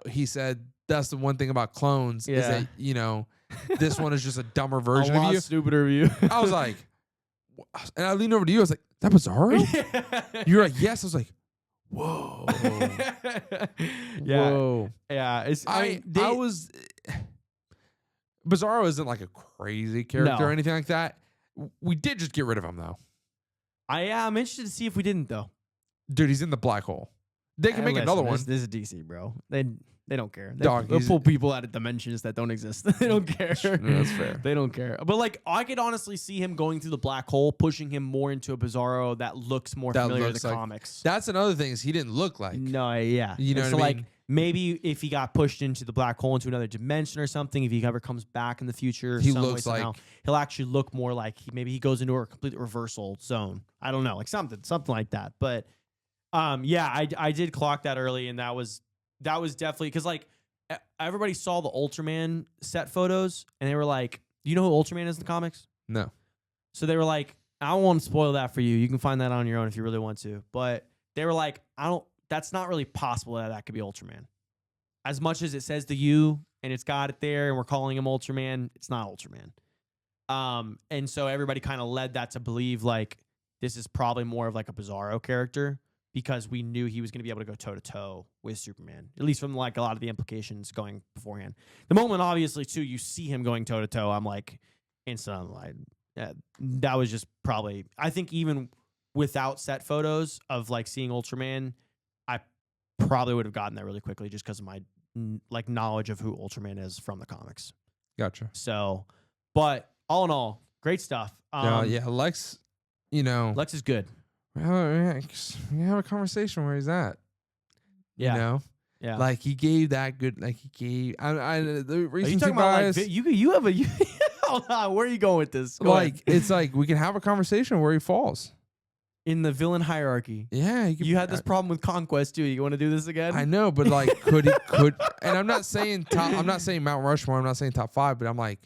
he said that's the one thing about clones is Yeah. that, you know, this one is just a dumber version of you. stupider of you. I was like, and I leaned over to you. I was like, that Bizarro? You were like, yes. I was like, whoa, Yeah. whoa. Yeah. I was. Bizarro isn't like a crazy character No. or anything like that. We did just get rid of him though. I'm interested to see if we didn't though. Dude, he's in the black hole. They can make Listen, another one. This is DC, bro. They don't care. Dog, They'll he's- pull people out of dimensions that don't exist. They don't care. No, that's fair. They don't care. But like, I could honestly see him going through the black hole, pushing him more into a Bizarro that looks more That familiar looks to the like- comics. That's another thing is he didn't look like. No, yeah. You know And what so I like mean? maybe if he got pushed into the black hole into another dimension or something, if he ever comes back in the future, He some way, looks somehow, like- he'll actually look more like maybe he goes into a complete reversal zone. I don't know, like something like that. But yeah, I did clock that early, and that was definitely because like everybody saw the Ultraman set photos, and they were like, "You know who Ultraman is in the comics?" No. So they were like, I don't want to spoil that for you. You can find that on your own if you really want to. But they were like, that's not really possible that could be Ultraman. As much as it says the U and it's got it there and we're calling him Ultraman, it's not Ultraman. And so everybody kind of led that to believe like this is probably more of like a Bizarro character because we knew he was going to be able to go toe to toe with Superman, at least from like a lot of the implications going beforehand. The moment, obviously, too, you see him going toe to toe, I'm like, instant, like, that was just probably, I think even without set photos of like seeing Ultraman, I probably would have gotten there really quickly just because of my like knowledge of who Ultraman is from the comics. Gotcha. So, but all in all, great stuff. Yeah, Lex, you know, Lex is good. we have a conversation where he's at. Yeah. You know, Yeah. like he gave that good. Like he gave. The Are you recency talking about bias. like you have a hold on, where are you going with this? Go Like ahead. it's like we can have a conversation where he falls. In the villain hierarchy. Yeah, You had this problem with Conquest too. You want to do this again? I know, but like, could and I'm not saying top. I'm not saying Mount Rushmore. I'm not saying top 5, but I'm like,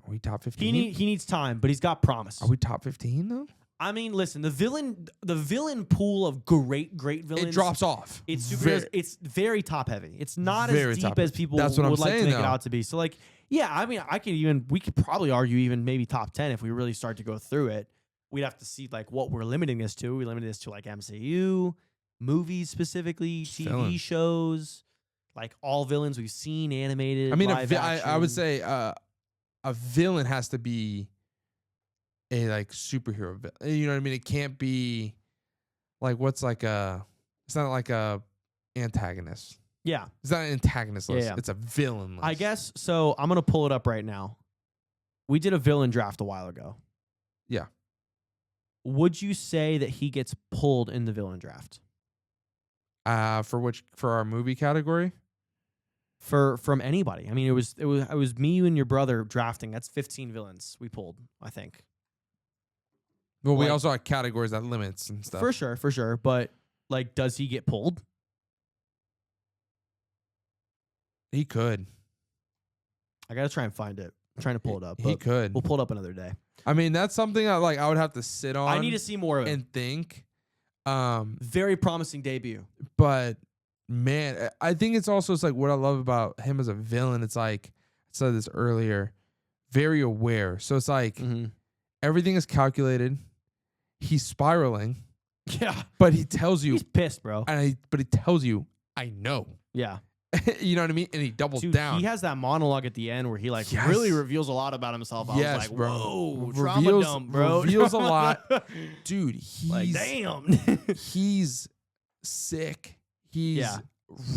are we top 15? He needs time, but he's got promise. Are we top 15 though? I mean, listen, the villain pool of great villains. It drops off. It's Very- it's very top heavy. It's not Very as deep top as heavy. people That's what would I'm like saying, to make it though. out to be. So like, yeah, I mean, we could probably argue even maybe top 10 if we really start to go through it. We'd have to see like what we're limiting this to. We limited this to like MCU, movies specifically, TV Villain. shows, like all villains we've seen animated. I mean, live I would action. say a villain has to be a like superhero villain. You know what I mean? It can't be like what's like a. It's not like a antagonist. Yeah, It's not an antagonist list. Yeah. It's a villain list. I guess so. I'm gonna pull it up right now. We did a villain draft a while ago. Yeah. Would you say that he gets pulled in the villain draft For our movie category. from anybody? I mean, it was me, you, and your brother drafting. That's 15 villains we pulled, I think. Well, we Like- also have categories that limits and stuff. For sure. But like, does he get pulled? He could. I gotta try and find it. I'm trying to pull it up. He But could. we'll pull it up another day. I mean, that's something I would have to sit on. I need to see more of it. and think. Very promising debut. But man, I think it's like what I love about him as a villain. It's like I said this earlier, very aware. So it's like Mm-hmm. everything is calculated. He's spiraling, Yeah, but he tells you, he's pissed, bro. but he tells you, I know. Yeah. You know what I mean? And he doubles Dude, down. he has that monologue at the end where he like Yes. really reveals a lot about himself. I Yes, was like, bro. whoa, Reveals- trauma dump, bro. reveals a lot. Dude, he's like, damn. he's sick. He's Yeah.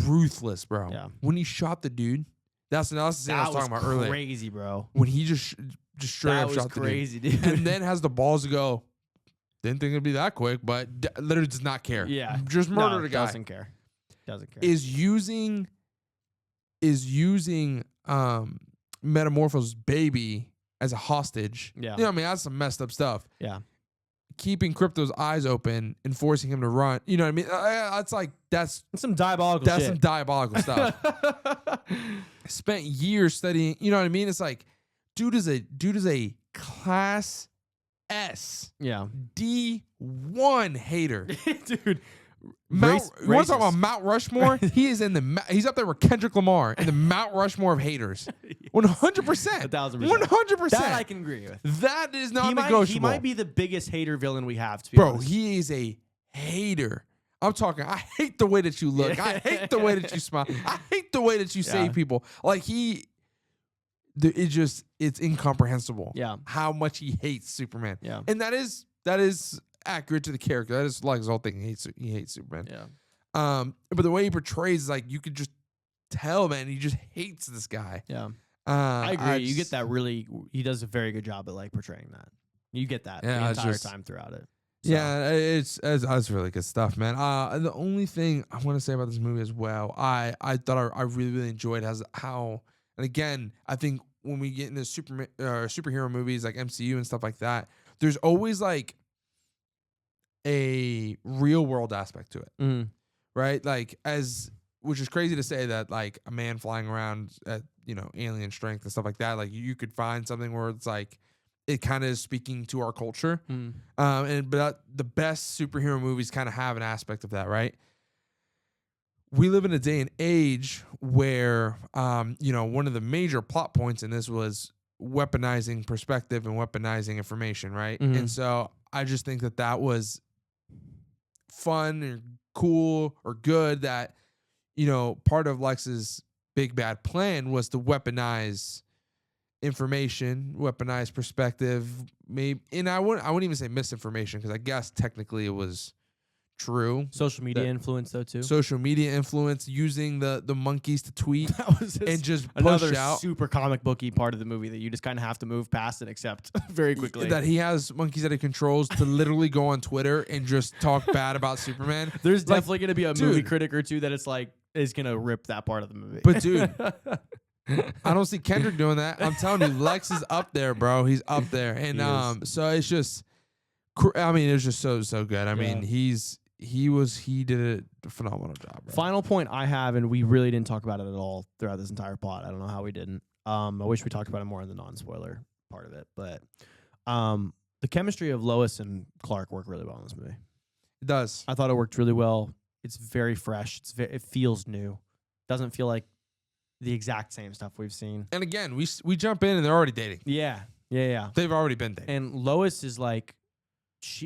ruthless, bro. Yeah. When he shot the dude, that's the thing I was talking about earlier. Crazy, bro. When he just straight That up was shot crazy, the dude, dude. and then has the balls to go. Didn't think it'd be that quick, but literally does not care. Yeah. just murdered No, a guy. Doesn't care. Is using Metamorpho's baby as a hostage. Yeah. You know what I mean? That's some messed up stuff. Yeah. Keeping Crypto's eyes open and forcing him to run. You know what I mean? That's like that's Some diabolical some shit. diabolical stuff. Spent years studying. You know what I mean? It's like dude is a class S Yeah. D1 hater. Dude. You want to talk about Mount Rushmore? He is he's up there with Kendrick Lamar in the Mount Rushmore of haters. 100%. 1,000%. 100%. That I can agree with. That is not He negotiable. might be the biggest hater villain we have, to be Bro, honest. he is a hater. I'm talking, I hate the way that you look. I hate the way that you smile. I hate the way that you save people. Like it's incomprehensible. Yeah. How much he hates Superman. Yeah. And that is accurate to the character. That is like his whole thing. He hates Superman. Yeah. But the way he portrays, like you could just tell, man, he just hates this guy. Yeah. I agree. You get that really. He does a very good job at like portraying that. You get that Yeah, the it's entire just- time throughout it. So, Yeah, it's really good stuff, man. And the only thing I want to say about this movie as well, I thought I really enjoyed how, and again, I think when we get into superhero movies like MCU and stuff like that, there's always like a real world aspect to it, mhm. right? Like which is crazy to say that like a man flying around at alien strength and stuff like that, like you could find something where it's like it kind of is speaking to our culture. Mm. But the best superhero movies kind of have an aspect of that, right? we live in a day and age where, one of the major plot points in this was weaponizing perspective and weaponizing information, right? Mhm. And so I just think that was fun or cool or good that, part of Lex's big bad plan was to weaponize information, weaponize perspective, maybe, and I wouldn't even say misinformation, because I guess technically it was true. Social media influence, though, too. Social media influence, using the monkeys to tweet That was and just another push out super comic booky part of the movie that you just kind of have to move past and accept very quickly. that he has monkeys that he controls to literally go on Twitter and just talk bad about Superman. There's definitely going to be a movie dude. critic or two that it's like is going to rip that part of the movie. But dude, I don't see Kendrick doing that. I'm telling you, Lex is up there, bro. He's up there, and so it's just, I mean, it was just so good. I mean, he did a phenomenal job, bro. Final point I have, and we really didn't talk about it at all throughout this entire pod. I don't know how we didn't. I wish we talked about it more in the non-spoiler part of it, but the chemistry of Lois and Clark work really well in this movie. It does. I thought it worked really well. It's very fresh. It feels new. Doesn't feel like the exact same stuff we've seen. And again, we jump in and they're already dating. Yeah. They've already been dating. And Lois is like,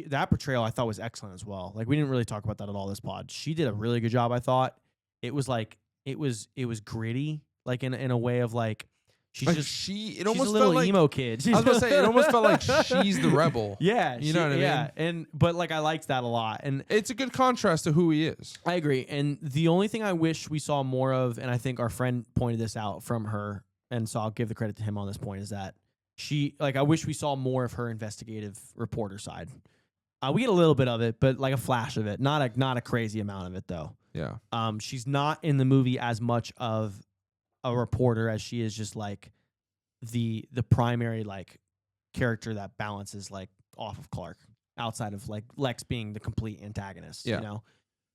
that portrayal I thought was excellent as well. Like, we didn't really talk about that at all this pod. She did a really good job, I thought. It was like, it was gritty, like in a way of like, she's like just she's a little emo kid. I was gonna say, it almost felt like she's the rebel. Yeah, you know what I mean. Yeah, but like I liked that a lot, and it's a good contrast to who he is. I agree. And the only thing I wish we saw more of, and I think our friend pointed this out from her, and so I'll give the credit to him on this point, is that I wish we saw more of her investigative reporter side. We get a little bit of it, but like a flash of it, not a crazy amount of it though. Yeah. She's not in the movie as much of a reporter as she is just like the primary like character that balances like off of Clark, outside of like Lex being the complete antagonist. Yeah. You know.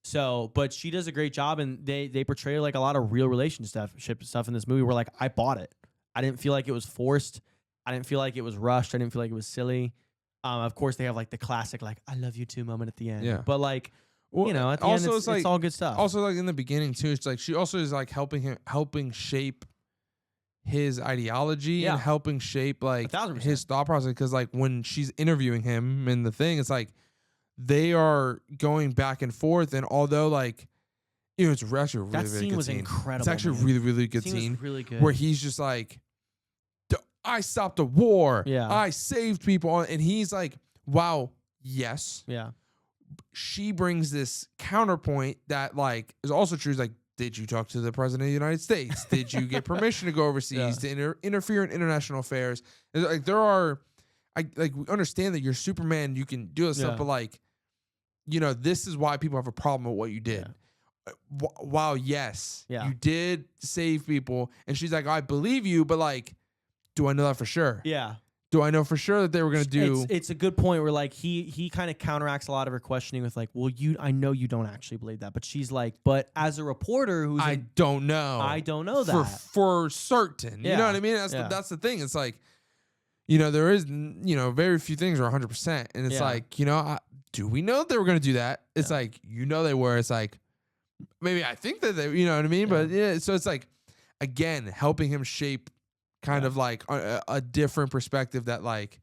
So, but she does a great job, and they portray like a lot of real relationship stuff in this movie where like I bought it. I didn't feel like it was forced. I didn't feel like it was rushed. I didn't feel like it was silly. Of course, they have like the classic like "I love you too" moment at the end. Yeah. But like, well, you know, at the also end, it's all good stuff. Also, like in the beginning too, it's like she also is like helping shape his ideology and helping shape like 1,000%. his thought process. Because like when she's interviewing him in the thing, it's like they are going back and forth. And although like, you know, it's actually a really, that really scene good was scene. incredible. It's actually man. a really, really good Scene scene. was really good. Where he's just like, I stopped a war. Yeah. I saved people. And he's like, wow, yes. Yeah. She brings this counterpoint that like is also true. Is like, did you talk to the president of the United States? Did you get permission to go overseas to interfere in international affairs? And like we understand that you're Superman, you can do this stuff, but like, you know, this is why people have a problem with what you did. Wow, yes, you did save people, and she's like, I believe you, but like, do I know that for sure? Yeah. Do I know for sure that they were going to do? It's a good point where like he kind of counteracts a lot of her questioning with like, well, I know you don't actually believe that, but she's like, but as a reporter who's I don't know that for certain. You know what I mean? That's the thing. It's like, you know, there is, you know, very few things are 100%, and it's like, you know, do we know they were going to do that? It's like, you know, they were. It's like, maybe I think that they, you know what I mean? But yeah, so it's like, again, helping him shape kind of like a different perspective that like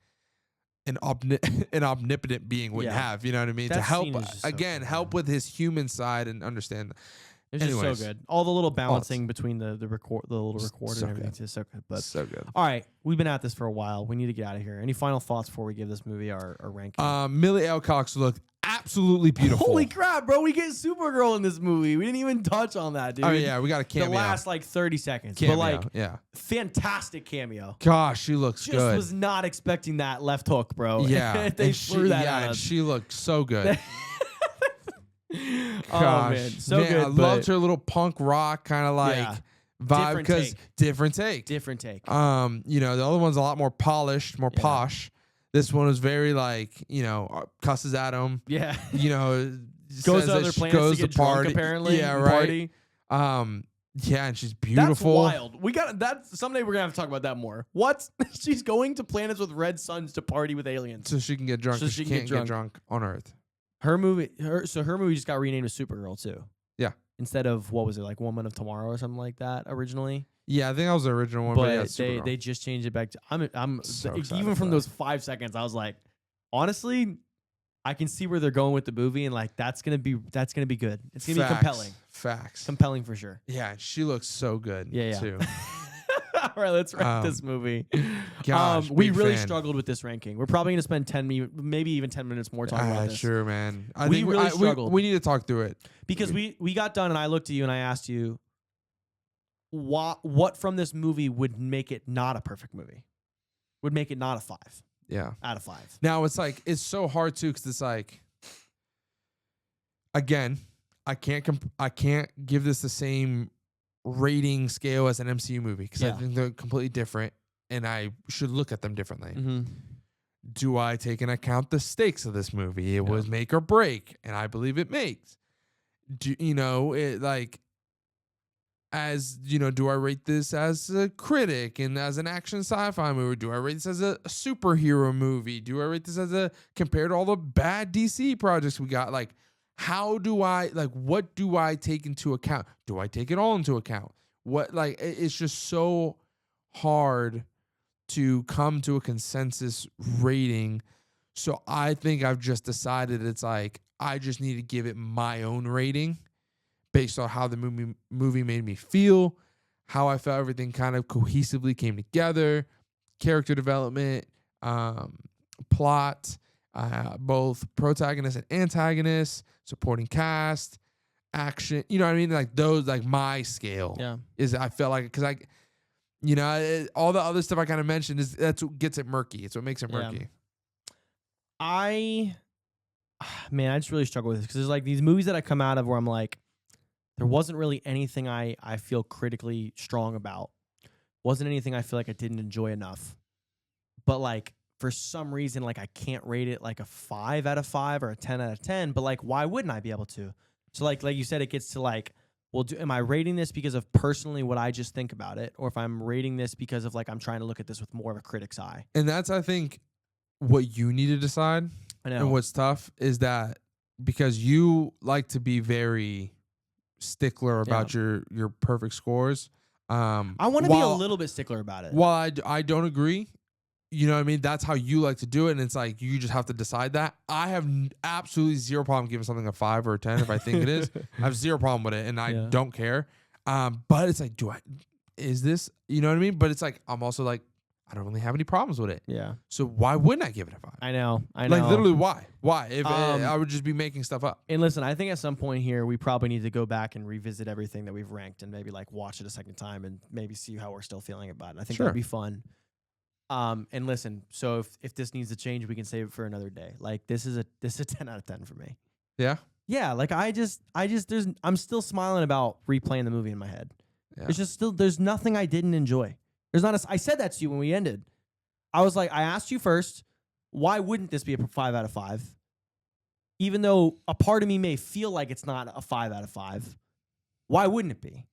an omnipotent being wouldn't have, you know what I mean? That to help, again, help with his human side and understand. It's just so good. All the little balancing between the little recorder and everything is so good. But so good. All right, we've been at this for a while. We need to get out of here. Any final thoughts before we give this movie our ranking? Millie Alcox looked absolutely beautiful. Holy crap, bro! We get Supergirl in this movie. We didn't even touch on that, dude. Oh yeah, we got a cameo. The last like 30 seconds, cameo, but like, fantastic cameo. Gosh, she looks good. Just was not expecting that left hook, bro. Yeah, they threw that at us. And she looked so good. Gosh, oh man, so good. I loved her little punk rock kind of like vibe because different take. You know, the other one's a lot more polished, more posh. This one was very like, you know, cusses at him. Yeah. You know, goes to other planets to get drunk, apparently. Yeah, right. Party. Yeah, and she's beautiful. That's wild. We got that. Someday we're gonna have to talk about that more. What? She's going to planets with red suns to party with aliens, so she can get drunk. So she can't get drunk on Earth. Her movie just got renamed to Supergirl too. Yeah. instead of what was it, like Woman of Tomorrow or something like that originally. Yeah, I think that was the original one, but yeah, But it's they Supergirl. just changed it back to I'm So th- excited even for from that. those 5 seconds I was like, honestly, I can see where they're going with the movie, and like that's gonna be good. It's gonna be compelling. Facts. Compelling for sure. Yeah, she looks so good. Yeah. Too. All right, let's rank this movie. Gosh, We big really fan. struggled with this ranking. We're probably gonna spend maybe even 10 minutes more talking about this. Sure, man. I We think really struggled. we need to talk through it. Because we got done and I looked at you and I asked you what from this movie would make it not a perfect movie? Would make it not a 5 Yeah. out of 5. Now it's like it's so hard too because it's like, again, I can't give this the same rating scale as an MCU movie because I Yeah. think they're completely different and I should look at them differently. Mm-hmm. Do I take into account the stakes of this movie? It was make or break, and I believe it makes. Do do I rate this as a critic and as an action sci-fi movie? Do I rate this as a superhero movie? Do I rate this as compared to all the bad DC projects we got? Like, what do I take into account? Do I take it all into account? It's just so hard to come to a consensus rating. So I think I've just decided it's like, I just need to give it my own rating based on how the movie made me feel, how I felt everything kind of cohesively came together, character development, plot, both protagonist and antagonist, supporting cast, action. You know what I mean? Like those, like my scale is, I felt like, because all the other stuff I kind of mentioned that's what gets it murky. It's what makes it murky. I just really struggle with this because there's like these movies that I come out of where I'm like, there wasn't really anything I feel critically strong about. Wasn't anything I feel like I didn't enjoy enough. But like for some reason, like I can't rate it like a 5 out of 5 or a 10 out of 10. But like, why wouldn't I be able to? So like you said, it gets to like, well, am I rating this because of personally what I just think about it, or if I'm rating this because of like I'm trying to look at this with more of a critic's eye? And that's, I think, what you need to decide. I know. And what's tough is that because you like to be very stickler about your perfect scores. I want to be a little bit stickler about it. While I don't agree, you know what I mean? That's how you like to do it, and it's like you just have to decide that. I have absolutely zero problem giving something a 5 or a 10 if I think it is. I have zero problem with it, and I don't care. But it's like, is this, you know what I mean? But it's like, I'm also like, I don't really have any problems with it. Yeah. So why wouldn't I give it a 5? I know. Like literally, why? Why? If I would just be making stuff up. And listen, I think at some point here we probably need to go back and revisit everything that we've ranked and maybe like watch it a second time and maybe see how we're still feeling about it. I think that'd be fun. And listen, so if this needs to change, we can save it for another day. Like this is a 10 out of 10 for me. Yeah. Yeah. Like I'm still smiling about replaying the movie in my head. Yeah. It's just there's nothing I didn't enjoy. I said that to you when we ended. I was like, I asked you first, why wouldn't this be a 5 out of 5? Even though a part of me may feel like it's not a 5 out of 5, why wouldn't it be?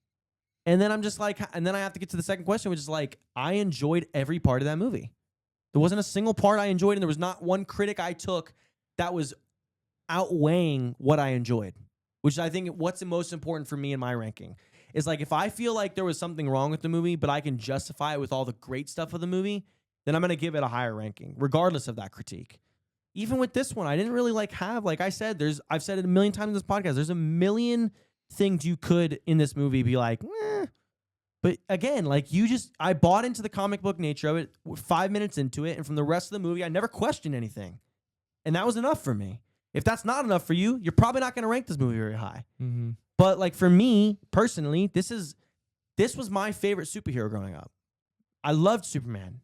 And then I'm just like, and then I have to get to the second question, which is like, I enjoyed every part of that movie. There wasn't a single part I enjoyed, and there was not one critic I took that was outweighing what I enjoyed, which I think what's the most important for me in my ranking is like, if I feel like there was something wrong with the movie, but I can justify it with all the great stuff of the movie, then I'm going to give it a higher ranking, regardless of that critique. Even with this one, I didn't really like I said, I've said it a million times in this podcast, there's a million things you could in this movie be like, but again, like I bought into the comic book nature of it 5 minutes into it, and from the rest of the movie, I never questioned anything. And that was enough for me. If that's not enough for you, you're probably not going to rank this movie very high. Mm-hmm. But like for me personally, this was my favorite superhero growing up. I loved Superman.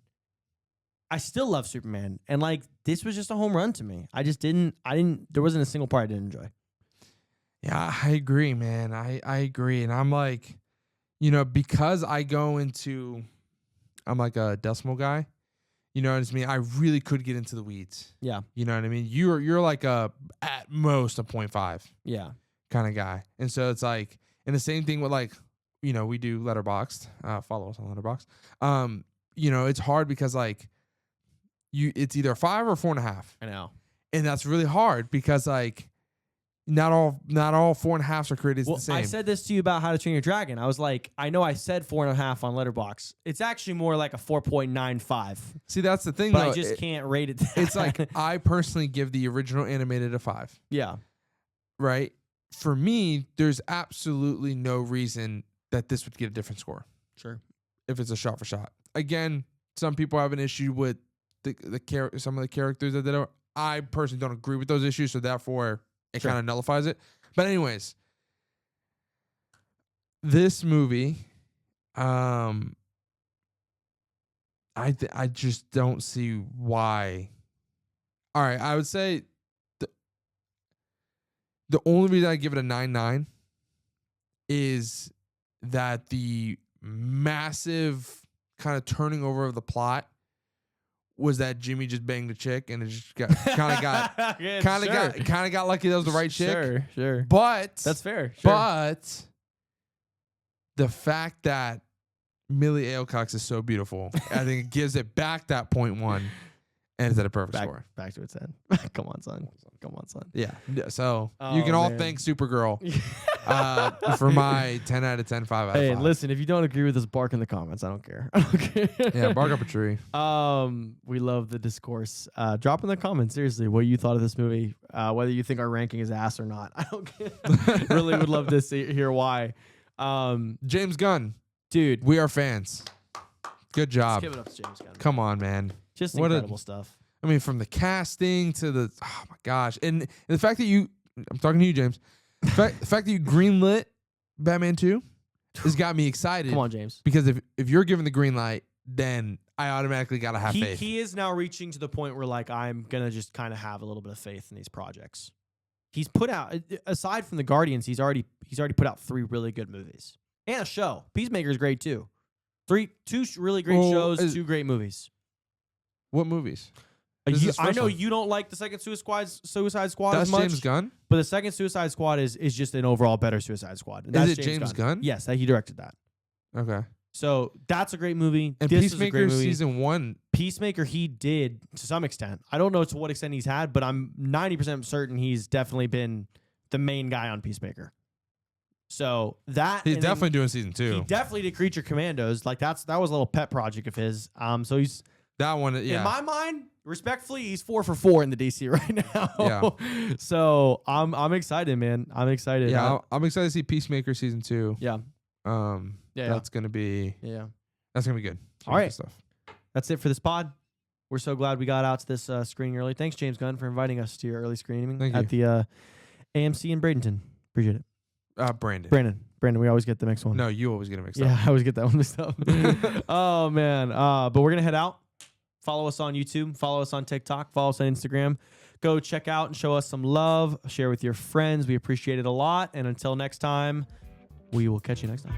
I still love Superman. And like this was just a home run to me. There wasn't a single part I didn't enjoy. Yeah, I agree, man. I agree. And I'm like, because I'm like a decimal guy, you know what I mean? I really could get into the weeds. Yeah. You know what I mean? You're like at most a 0.5. Yeah. Kind of guy. And so it's like, and the same thing with like, we do Letterboxd, follow us on Letterboxd. It's hard because like it's either a 5 or 4.5. I know. And that's really hard because like Not all 4.5s are created Well, the same. I said this to you about How to Train Your Dragon. I was like, I know I said 4.5 on Letterboxd. It's actually more like a 4.95. See, that's the thing, But though. I just can't rate it. It's like I personally give the original animated a 5. yeah, Right? For me, there's absolutely no reason that this would get a different score sure. if it's a shot for shot. Again, some people have an issue with some of the characters that they don't. I personally don't agree with those issues, so therefore it Sure. kind of nullifies it. But anyways, this movie, I just don't see why. All right, I would say the only reason I give it a 9.9 is that the massive kind of turning over of the plot was that Jimmy just banged a chick and it just got got lucky that was the right chick. Sure. But That's fair. Sure. But the fact that Millie Alcox is so beautiful, I think it gives it back that 0.1 and it's at a perfect score. Back to its 10. Come on, son. Yeah. So Oh, you can all man. thank Supergirl for my 10 out of 10, 5 out of 5. Hey, listen, if you don't agree with us, bark in the comments. I don't care. Yeah, bark up a tree. We love the discourse. Drop in the comments, seriously, what you thought of this movie, whether you think our ranking is ass or not. I don't care. Really would love to hear why. James Gunn, Dude, we are fans. Good let's job. give it up to James Gunn. Come on, man. Just What a- incredible stuff. I mean, from the casting to the, oh my gosh. And the fact that I'm talking to you, James. The fact that you greenlit Batman 2 has got me excited. Come on, James. Because if you're given the green light, then I automatically got to have faith. He is now reaching to the point where, like, I'm going to just kind of have a little bit of faith in these projects. He's put out, aside from the Guardians, he's already put out 3 really good movies. And a show. Peacemaker's great, too. 2 really great shows, 2 great movies. What movies? This is his I first know one. you don't like the second Suicide Squad That's as much. James Gunn? But the second Suicide Squad is just an overall better Suicide Squad. And Is that's it James Gunn? Yes, he directed that. Okay. So that's a great movie. And This is a great Peacemaker movie. season 1. Peacemaker, he did to some extent. I don't know to what extent he's had, but I'm 90% certain he's definitely been the main guy on Peacemaker. So that He's and then definitely doing season 2. he definitely did Creature Commandos. Like that was a little pet project of his. So he's That one, yeah. in my mind, respectfully, he's 4 for 4 in the DC right now. Yeah. So I'm excited, man. I'm excited. Yeah, I'm excited to see Peacemaker season 2. Yeah. Yeah. That's gonna be Yeah. that's gonna be good. All right. Good stuff. That's it for this pod. We're so glad we got out to this screening early. Thanks, James Gunn, for inviting us to your early screening Thank at the AMC in Bradenton. Appreciate it. Brandon. Brandon, we always get the mixed one. No, you always get it mixed Yeah, up. I always get that one mixed up. Oh, man. But we're going to head out. Follow us on YouTube. Follow us on TikTok. Follow us on Instagram. Go check out and show us some love. Share with your friends. We appreciate it a lot. And until next time, we will catch you next time.